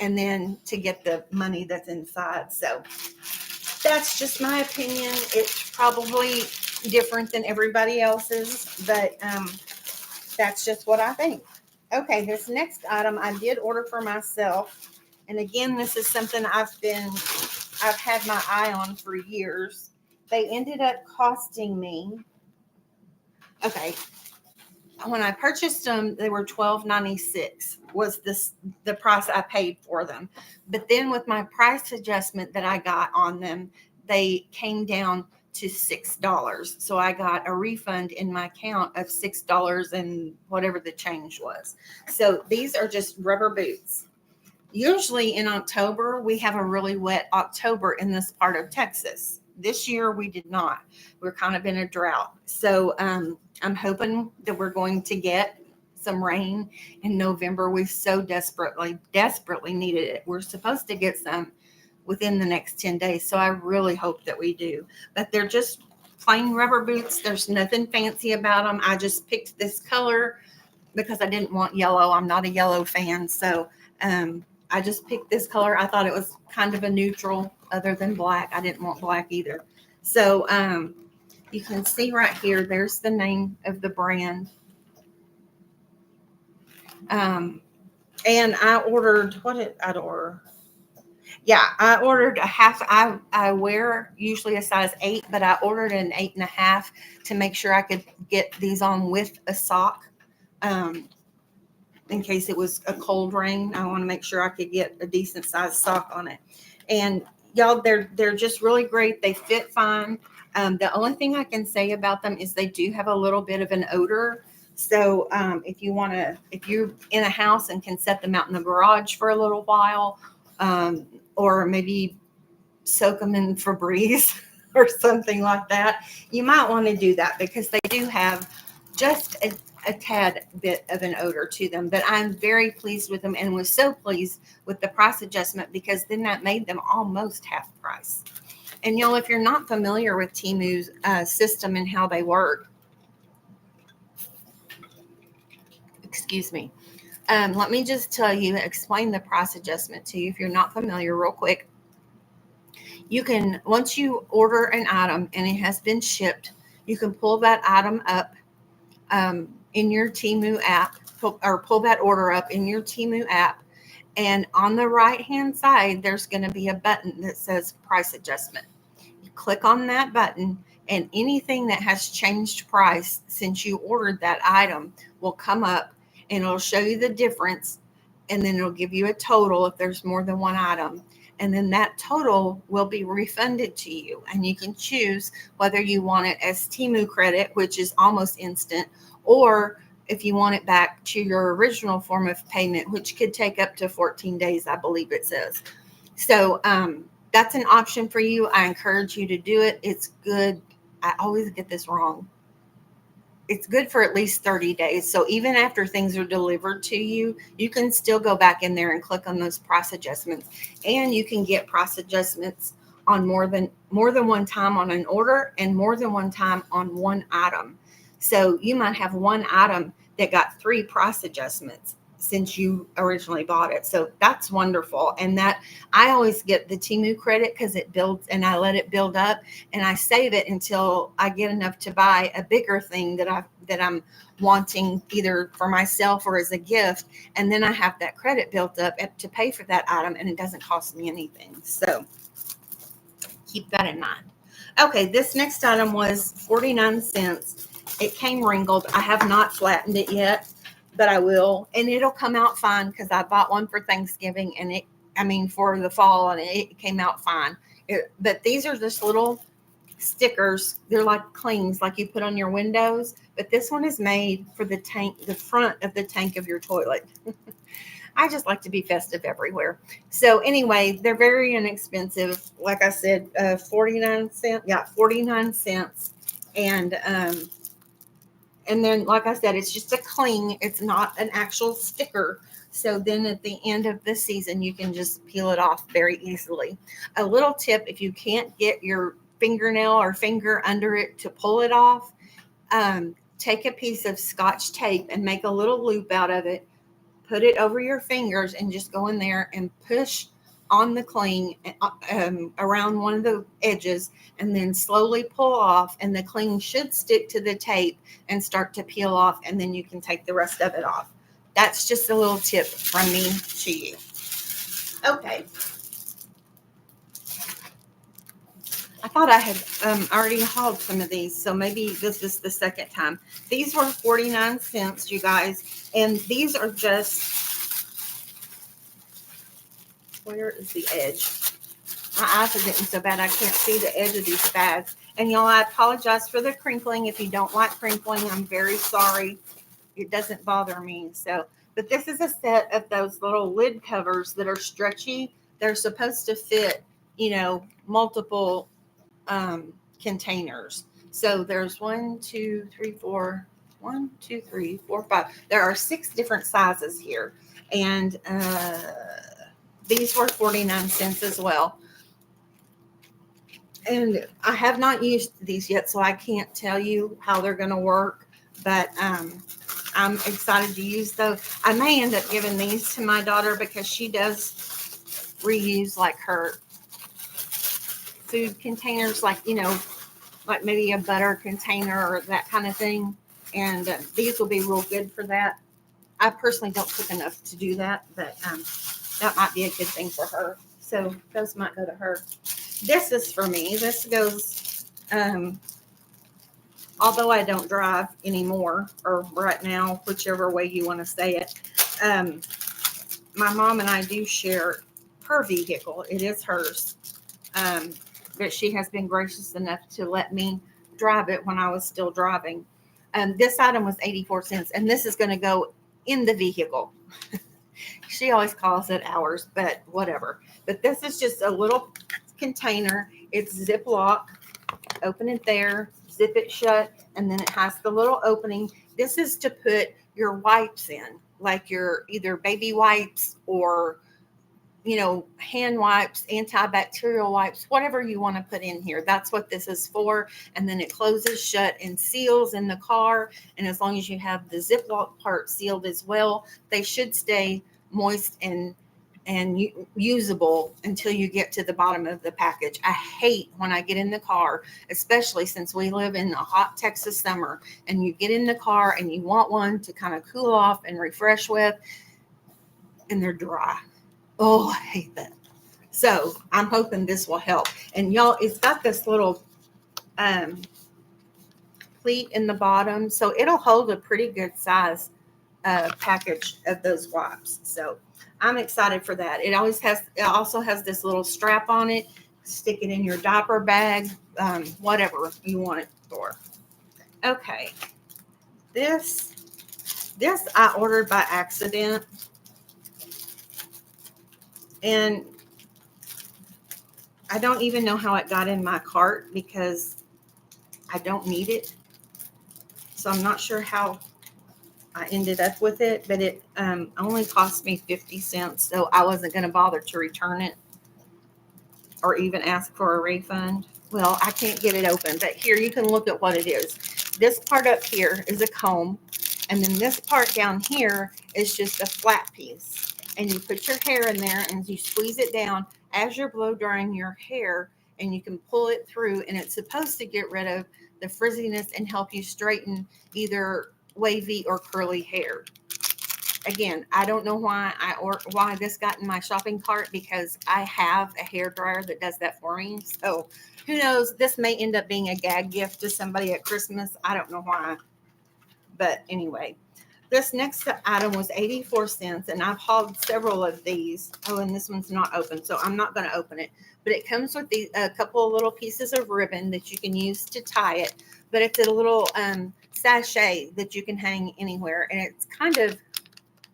and then to get the money that's inside. So that's just my opinion. It's probably different than everybody else's, but that's just what I think. Okay, this next item I did order for myself. And again, this is something I've had my eye on for years. They ended up costing me, okay, when I purchased them, they were $12.96 was the price I paid for them. But then with my price adjustment that I got on them, they came down to $6. So I got a refund in my account of $6 and whatever the change was. So these are just rubber boots. Usually in October, we have a really wet October in this part of Texas. This year we did not. We're kind of in a drought. So I'm hoping that we're going to get some rain in November. We so desperately needed it. We're supposed to get some within the next 10 days. So I really hope that we do. But they're just plain rubber boots. There's nothing fancy about them. I just picked this color because I didn't want yellow. I'm not a yellow fan. So I just picked this color. I thought it was kind of a neutral other than black. I didn't want black either. So you can see right here, there's the name of the brand. And I ordered, what did I order? Yeah, I ordered a half. I wear usually a size 8, but I ordered an 8.5 to make sure I could get these on with a sock. In case it was a cold rain, I want to make sure I could get a decent sized sock on it. And y'all, they're just really great. They fit fine. The only thing I can say about them is they do have a little bit of an odor. So if you're in a house and can set them out in the garage for a little while, or maybe soak them in Febreze or something like that, you might want to do that because they do have just a tad bit of an odor to them. But I'm very pleased with them, and was so pleased with the price adjustment because then that made them almost half price. And y'all, if you're not familiar with Temu's system and how they work, excuse me, let me just explain the price adjustment to you if you're not familiar real quick. You can, once you order an item and it has been shipped, you can pull that item up in your Temu app, pull that order up in your Temu app. And on the right-hand side, there's going to be a button that says price adjustment. You click on that button, and anything that has changed price since you ordered that item will come up, and it'll show you the difference. And then it'll give you a total if there's more than one item. And then that total will be refunded to you. And you can choose whether you want it as Temu credit, which is almost instant, or if you want it back to your original form of payment, which could take up to 14 days, I believe it says. So that's an option for you. I encourage you to do it. It's good. I always get this wrong. It's good for at least 30 days. So even after things are delivered to you, you can still go back in there and click on those price adjustments. And you can get price adjustments on more than one time on an order, and more than one time on one item. So you might have one item that got 3 price adjustments since you originally bought it. So that's wonderful. And that I always get the Temu credit because it builds, and I let it build up, and I save it until I get enough to buy a bigger thing that I'm wanting, either for myself or as a gift. And then I have that credit built up to pay for that item, and it doesn't cost me anything. So keep that in mind. Okay, this next item was 49 cents. It came wrinkled. I have not flattened it yet, but I will, and it'll come out fine because I bought one for Thanksgiving, and for the fall, and it came out fine. But these are just little stickers. They're like clings, like you put on your windows, but this one is made for the front of the tank of your toilet. I just like to be festive everywhere. So anyway, they're very inexpensive. Like I said, 49 cents. Yeah, 49 cents. And then, like I said, it's just a cling. It's not an actual sticker. So then at the end of the season, you can just peel it off very easily. A little tip, if you can't get your fingernail or finger under it to pull it off, take a piece of Scotch tape and make a little loop out of it. Put it over your fingers and just go in there and push on the cling around one of the edges, and then slowly pull off, and the cling should stick to the tape and start to peel off, and then you can take the rest of it off. That's just a little tip from me to you. Okay. I thought I had already hauled some of these, so maybe this is the second time. These were 49 cents, you guys, and these are just, where is the edge? My eyes are getting so bad I can't see the edge of these bags. And y'all, I apologize for the crinkling. If you don't like crinkling, I'm very sorry. It doesn't bother me. But this is a set of those little lid covers that are stretchy. They're supposed to fit, multiple containers. So there's 1, 2, 3, 4. 1, 2, 3, 4, 5. There are 6 different sizes here. And these were 49 cents as well. And I have not used these yet, so I can't tell you how they're going to work. But I'm excited to use those. I may end up giving these to my daughter because she does reuse like her food containers, like maybe a butter container or that kind of thing. And these will be real good for that. I personally don't cook enough to do that, but that might be a good thing for her. So those might go to her. This is for me. This goes, although I don't drive anymore, or right now, whichever way you want to say it. My mom and I do share her vehicle. It is hers. But she has been gracious enough to let me drive it when I was still driving. This item was 84 cents, and this is going to go in the vehicle. She always calls it ours, but whatever. But this is just a little container. It's Ziploc. Open it there, zip it shut, and then it has the little opening. This is to put your wipes in, like your either baby wipes or hand wipes, antibacterial wipes, whatever you want to put in here. That's what this is for. And then it closes shut and seals in the car. And as long as you have the Ziploc part sealed as well, they should stay moist and and usable until you get to the bottom of the package. I hate when I get in the car, especially since we live in a hot Texas summer, and you get in the car and you want one to kind of cool off and refresh with, and they're dry. Oh, I hate that. So I'm hoping this will help. And y'all, it's got this little pleat in the bottom, so it'll hold a pretty good size package of those wipes. So I'm excited for that. It also has this little strap on it. Stick it in your diaper bag, whatever you want it for. Okay, this I ordered by accident, and I don't even know how it got in my cart because I don't need it. So I'm not sure how I ended up with it, but it only cost me 50 cents. So I wasn't going to bother to return it or even ask for a refund. Well, I can't get it open, but here you can look at what it is. This part up here is a comb, and then this part down here is just a flat piece. And you put your hair in there and you squeeze it down as you're blow drying your hair, and you can pull it through, and it's supposed to get rid of the frizziness and help you straighten either wavy or curly hair. Again, I don't know why this got in my shopping cart, because I have a hair dryer that does that for me. So who knows? This may end up being a gag gift to somebody at Christmas. I don't know why. But anyway, this next item was 84 cents, and I've hauled several of these. Oh, and this one's not open, so I'm not going to open it. But it comes with a couple of little pieces of ribbon that you can use to tie it. But it's a little sachet that you can hang anywhere, and it's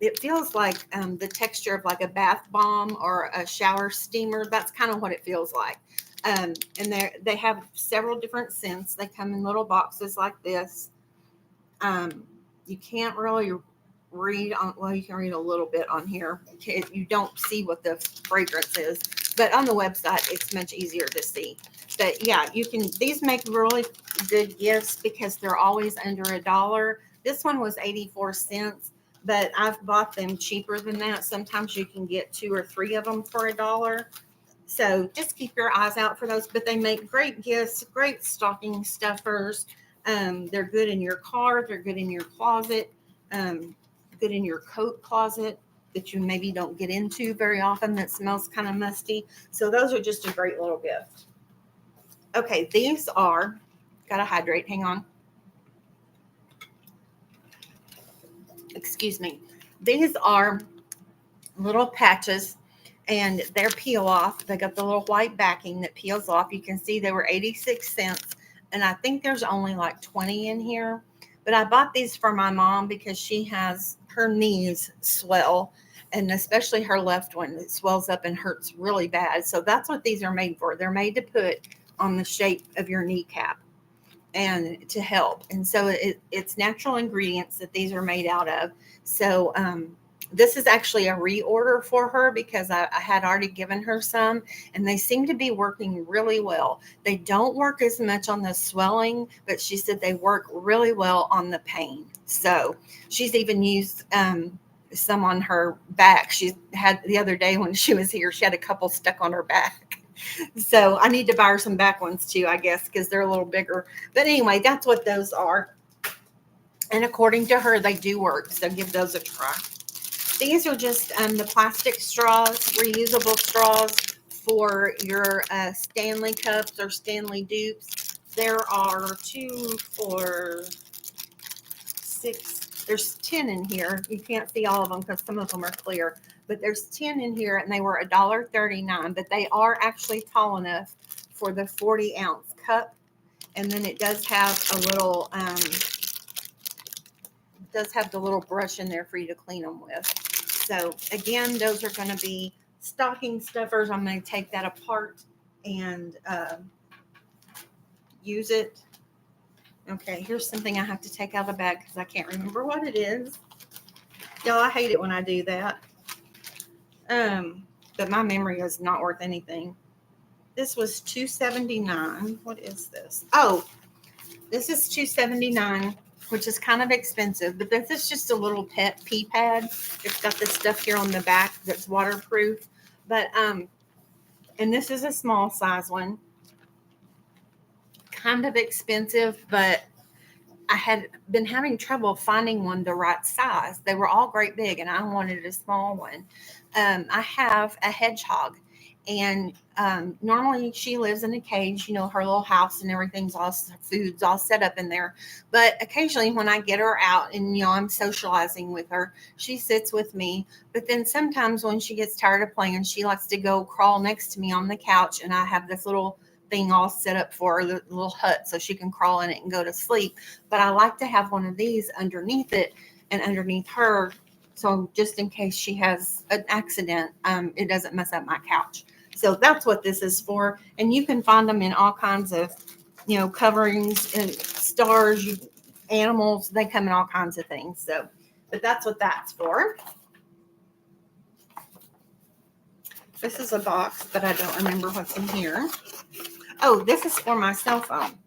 it feels like the texture of like a bath bomb or a shower steamer. That's kind of what it feels like. And they have several different scents. They come in little boxes like this. You can't really read on, well, you can read a little bit on here. You don't see what the fragrance is, but on the website, it's much easier to see. But yeah, these make really good gifts because they're always under $1. This one was 84 cents, but I've bought them cheaper than that. Sometimes you can get 2 or 3 of them for $1. So just keep your eyes out for those, but they make great gifts, great stocking stuffers. They're good in your car. They're good in your closet, good in your coat closet that you maybe don't get into very often that smells kind of musty. So those are just a great little gift. Okay, these are, gotta hydrate, hang on. Excuse me. These are little patches, and they're peel off. They got the little white backing that peels off. You can see they were 86 cents. And I think there's only like 20 in here. But I bought these for my mom because her knees swell, and especially her left one. It swells up and hurts really bad. So that's what these are made for. They're made to put on the shape of your kneecap and to help. And so it's natural ingredients that these are made out of. So this is actually a reorder for her because I had already given her some, and they seem to be working really well. They don't work as much on the swelling, but she said they work really well on the pain. So she's even used some on her back. She had the other day when she was here, she had a couple stuck on her back. So I need to buy her some back ones too, I guess, because they're a little bigger. But anyway, that's what those are. And according to her, they do work. So give those a try. These are just the plastic straws, reusable straws for your Stanley cups or Stanley dupes. There are 2, 4, 6. There's 10 in here. You can't see all of them because some of them are clear. But there's 10 in here, and they were $1.39. But they are actually tall enough for the 40-ounce cup. And then it does have a little, does have the little brush in there for you to clean them with. So again, those are going to be stocking stuffers. I'm going to take that apart and use it. Okay, here's something I have to take out of the bag because I can't remember what it is. Y'all, I hate it when I do that. But my memory is not worth anything. This was $2.79. What is this? Oh, this is $2.79 which is kind of expensive, but this is just a little pet pee pad. It's got this stuff here on the back that's waterproof. But and this is a small size one. Kind of expensive, but I had been having trouble finding one the right size. They were all great big, and I wanted a small one. I have a hedgehog, and normally she lives in a cage. You know, her little house and everything's all food's all set up in there. But occasionally, when I get her out and I'm socializing with her, she sits with me. But then sometimes when she gets tired of playing, she likes to go crawl next to me on the couch, and I have this little thing all set up for her, the little hut, so she can crawl in it and go to sleep. But I like to have one of these underneath it and underneath her, so just in case she has an accident, it doesn't mess up my couch. So that's what this is for. And you can find them in all kinds of, coverings and stars, animals. They come in all kinds of things. So, but that's what that's for. This is a box, but I don't remember what's in here. Oh, this is for my cell phone,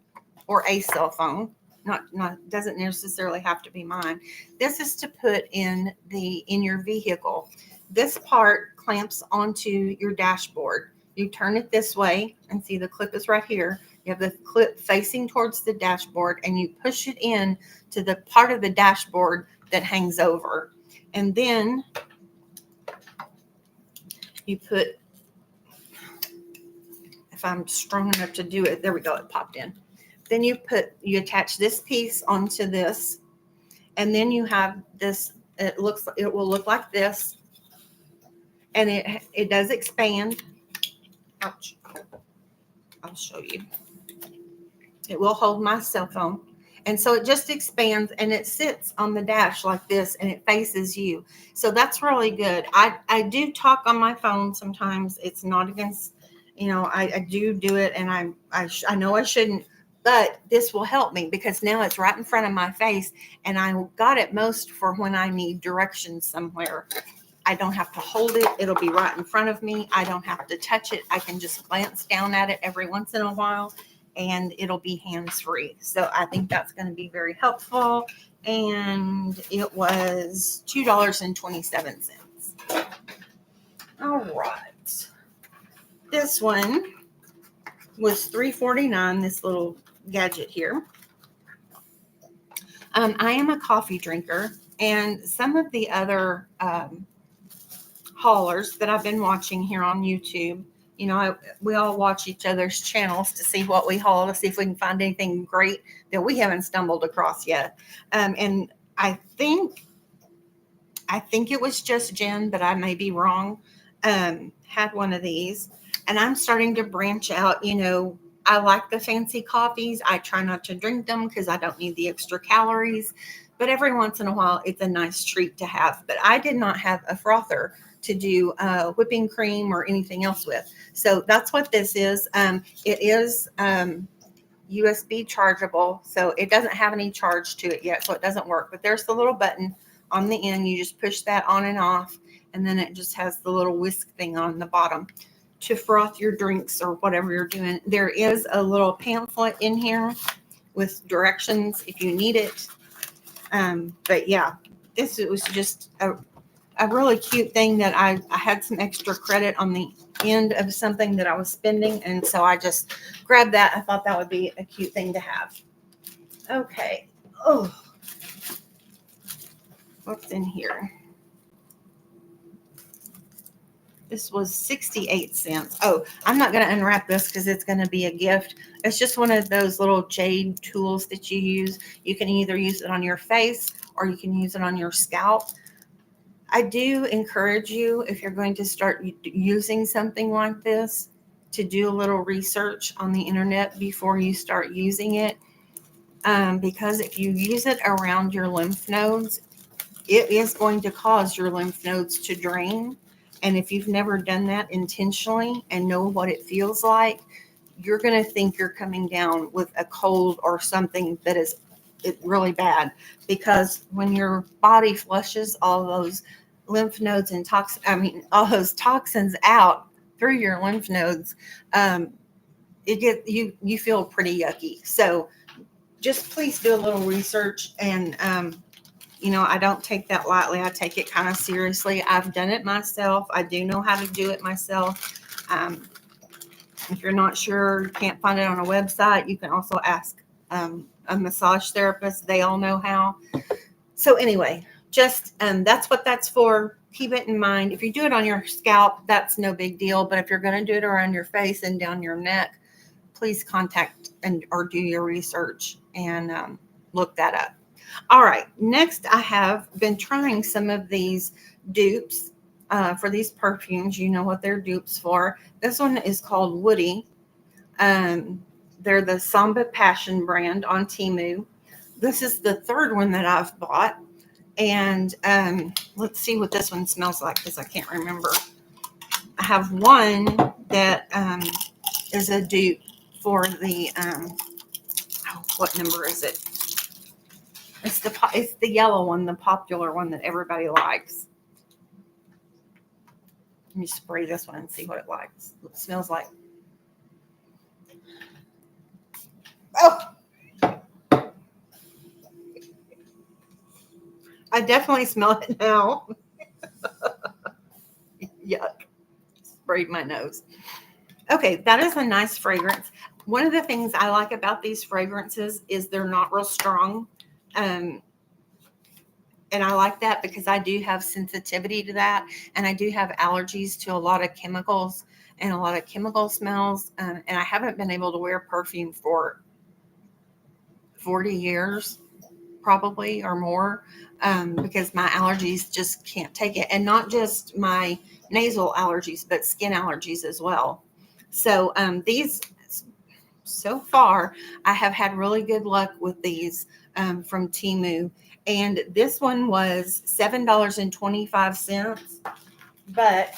or a cell phone. Not doesn't necessarily have to be mine. This is to put in your vehicle. This part clamps onto your dashboard. You turn it this way, and see the clip is right here. You have the clip facing towards the dashboard, and you push it in to the part of the dashboard that hangs over. And then you put, if I'm strong enough to do it, there we go, it popped in. Then you attach this piece onto this, and then you have this, it will look like this, and it does expand. Ouch. I'll show you. It will hold my cell phone. And so it just expands, and it sits on the dash like this, and it faces you. So that's really good. I do talk on my phone sometimes. It's not against, I do it, and I know I shouldn't, but this will help me because now it's right in front of my face, and I got it most for when I need directions somewhere. I don't have to hold it. It'll be right in front of me. I don't have to touch it. I can just glance down at it every once in a while, and it'll be hands-free. So I think that's going to be very helpful. And it was $2.27. All right. This one was $3.49, this little gadget here. I am a coffee drinker, and some of the other haulers that I've been watching here on YouTube, we all watch each other's channels to see what we haul, to see if we can find anything great that we haven't stumbled across yet. And I think it was just Jen, but I may be wrong, had one of these. And I'm starting to branch out. I like the fancy coffees. I try not to drink them because I don't need the extra calories. But every once in a while, it's a nice treat to have. But I did not have a frother to do whipping cream or anything else with. So that's what this is. It is USB chargeable. So it doesn't have any charge to it yet. So it doesn't work. But there's the little button on the end. You just push that on and off. And then it just has the little whisk thing on the bottom to froth your drinks or whatever you're doing. There is a little pamphlet in here with directions if you need it. But yeah, this was just a really cute thing that I had some extra credit on the end of something that I was spending. And so I just grabbed that. I thought that would be a cute thing to have. Okay. Oh, what's in here? This was 68 cents. Oh, I'm not going to unwrap this because it's going to be a gift. It's just one of those little jade tools that you use. You can either use it on your face or you can use it on your scalp. I do encourage you, if you're going to start using something like this, to do a little research on the internet before you start using it. Because if you use it around your lymph nodes, it is going to cause your lymph nodes to drain. And if you've never done that intentionally and know what it feels like, you're going to think you're coming down with a cold or something that is really bad. Because when your body flushes all those lymph nodes and all those toxins out through your lymph nodes, you feel pretty yucky. So just please do a little research. And, I don't take that lightly. I take it kind of seriously. I've done it myself. I do know how to do it myself. If you're not sure, you can't find it on a website, you can also ask a massage therapist. They all know how. So anyway, just that's what that's for. Keep it in mind. If you do it on your scalp, that's no big deal. But if you're going to do it around your face and down your neck, please contact or do your research and look that up. All right. Next, I have been trying some of these dupes for these perfumes. You know what they're dupes for. This one is called Woody. They're the Samba Passion brand on Temu. This is the third one that I've bought. And let's see what this one smells like because I can't remember. I have one that is a dupe for the, what number is it? It's the yellow one, the popular one that everybody likes. Let me spray this one and see what it smells like. Oh! I definitely smell it now. Yuck. Sprayed my nose. Okay, that is a nice fragrance. One of the things I like about these fragrances is they're not real strong. And I like that because I do have sensitivity to that. And I do have allergies to a lot of chemicals and a lot of chemical smells. And I haven't been able to wear perfume for 40 years, probably, or more, because my allergies just can't take it. And not just my nasal allergies, but skin allergies as well. So these, so far, I have had really good luck with these from Temu. And this one was $7.25, but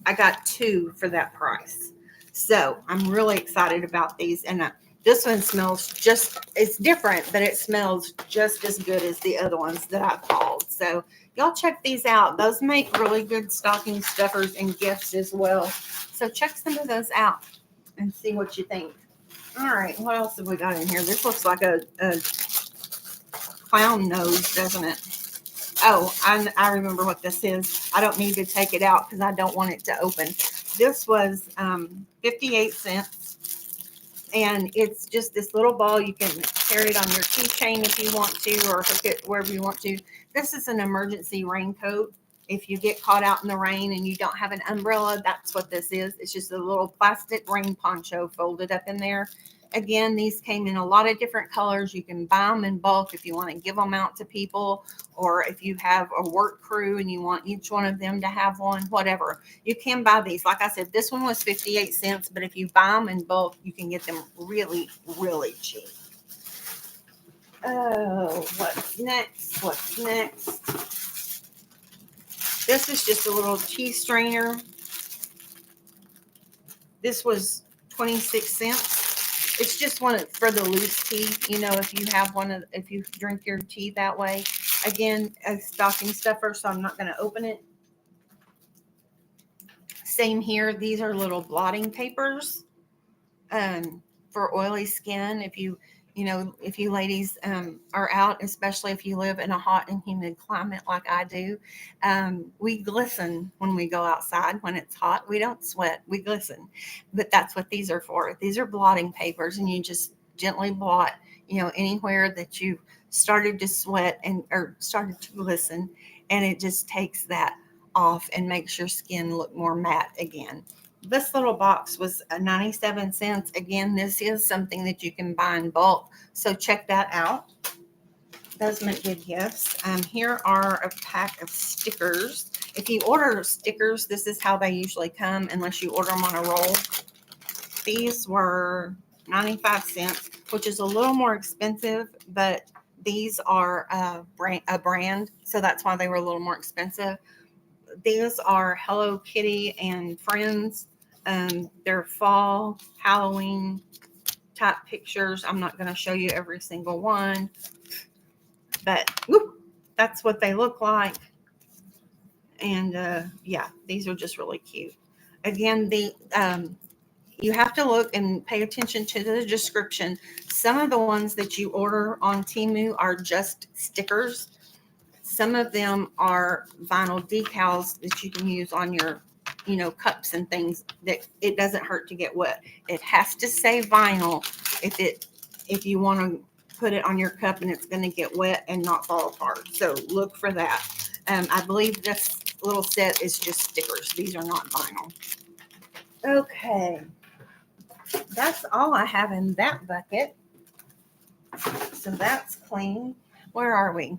I got two for that price. So I'm really excited about these. And this one smells it's different, but it smells just as good as the other ones that I've hauled. So y'all check these out. Those make really good stocking stuffers and gifts as well. So check some of those out and see what you think. All right, what else have we got in here? This looks like a clown nose, doesn't it? Oh, I remember what this is. I don't need to take it out because I don't want it to open. This was 58 cents, and it's just this little ball. You can carry it on your keychain if you want to, or hook it wherever you want to. This is an emergency raincoat. If you get caught out in the rain and you don't have an umbrella, that's what this is. It's just a little plastic rain poncho folded up in there. Again, these came in a lot of different colors. You can buy them in bulk if you want to give them out to people, or if you have a work crew and you want each one of them to have one, whatever. You can buy these. Like I said, this one was 58 cents, but if you buy them in bulk, you can get them really, really cheap. Oh, what's next? What's next? This is just a little tea strainer. This was 26 cents. It's just one for the loose tea. If you have if you drink your tea that way. Again, a stocking stuffer, so I'm not going to open it. Same here. These are little blotting papers for oily skin. If you ladies are out, especially if you live in a hot and humid climate like I do, we glisten when we go outside. When it's hot, we don't sweat, we glisten. But that's what these are for. These are blotting papers, and you just gently blot, anywhere that you started to sweat or started to glisten, and it just takes that off and makes your skin look more matte again. This little box was 97 cents. Again, this is something that you can buy in bulk, so check that out. Those make good gifts. Here are a pack of stickers. If you order stickers, this is how they usually come, unless you order them on a roll. These were 95 cents, which is a little more expensive, but these are a brand, so that's why they were a little more expensive. These are Hello Kitty and Friends. They're fall, Halloween type pictures. I'm not going to show you every single one, but that's what they look like. And yeah, these are just really cute. Again, you have to look and pay attention to the description. Some of the ones that you order on Temu are just stickers. Some of them are vinyl decals that you can use on your, cups and things, that it doesn't hurt to get wet. It has to say vinyl if you want to put it on your cup and it's going to get wet and not fall apart. So look for that. I believe this little set is just stickers. These are not vinyl. Okay. That's all I have in that bucket. So that's clean. Where are we?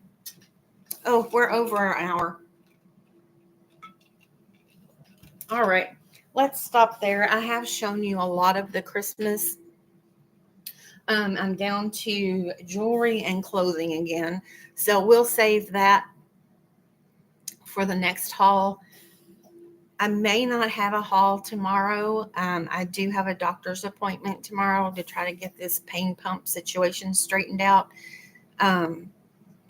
Oh, we're over an hour. All right. Let's stop there. I have shown you a lot of the Christmas. I'm down to jewelry and clothing again. So we'll save that for the next haul. I may not have a haul tomorrow. I do have a doctor's appointment tomorrow to try to get this pain pump situation straightened out. And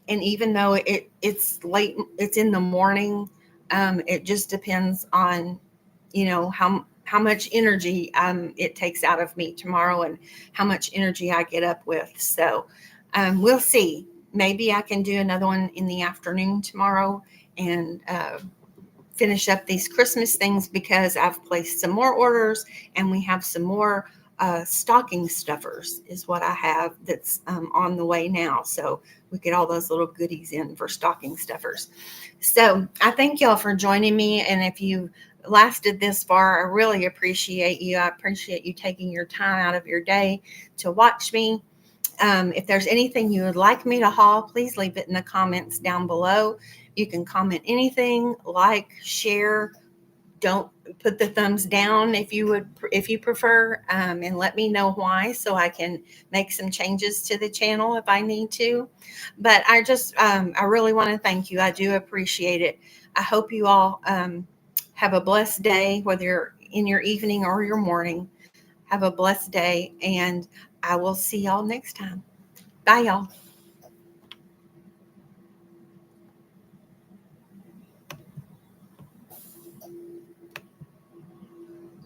even though it's late, it's in the morning, it just depends on, how much energy it takes out of me tomorrow and how much energy I get up with. So we'll see. Maybe I can do another one in the afternoon tomorrow and finish up these Christmas things, because I've placed some more orders and we have some more stocking stuffers is what I have that's on the way now. So we get all those little goodies in for stocking stuffers. So I thank y'all for joining me. And if you lasted this far, I really appreciate you. I appreciate you taking your time out of your day to watch me. If there's anything you would like me to haul, please leave it in the comments down below. You can comment anything, like, share. Don't put the thumbs down if you prefer, and let me know why, so I can make some changes to the channel if I need to. But I really want to thank you. I do appreciate it. I hope you all have a blessed day, whether you're in your evening or your morning. Have a blessed day, and I will see y'all next time. Bye, y'all.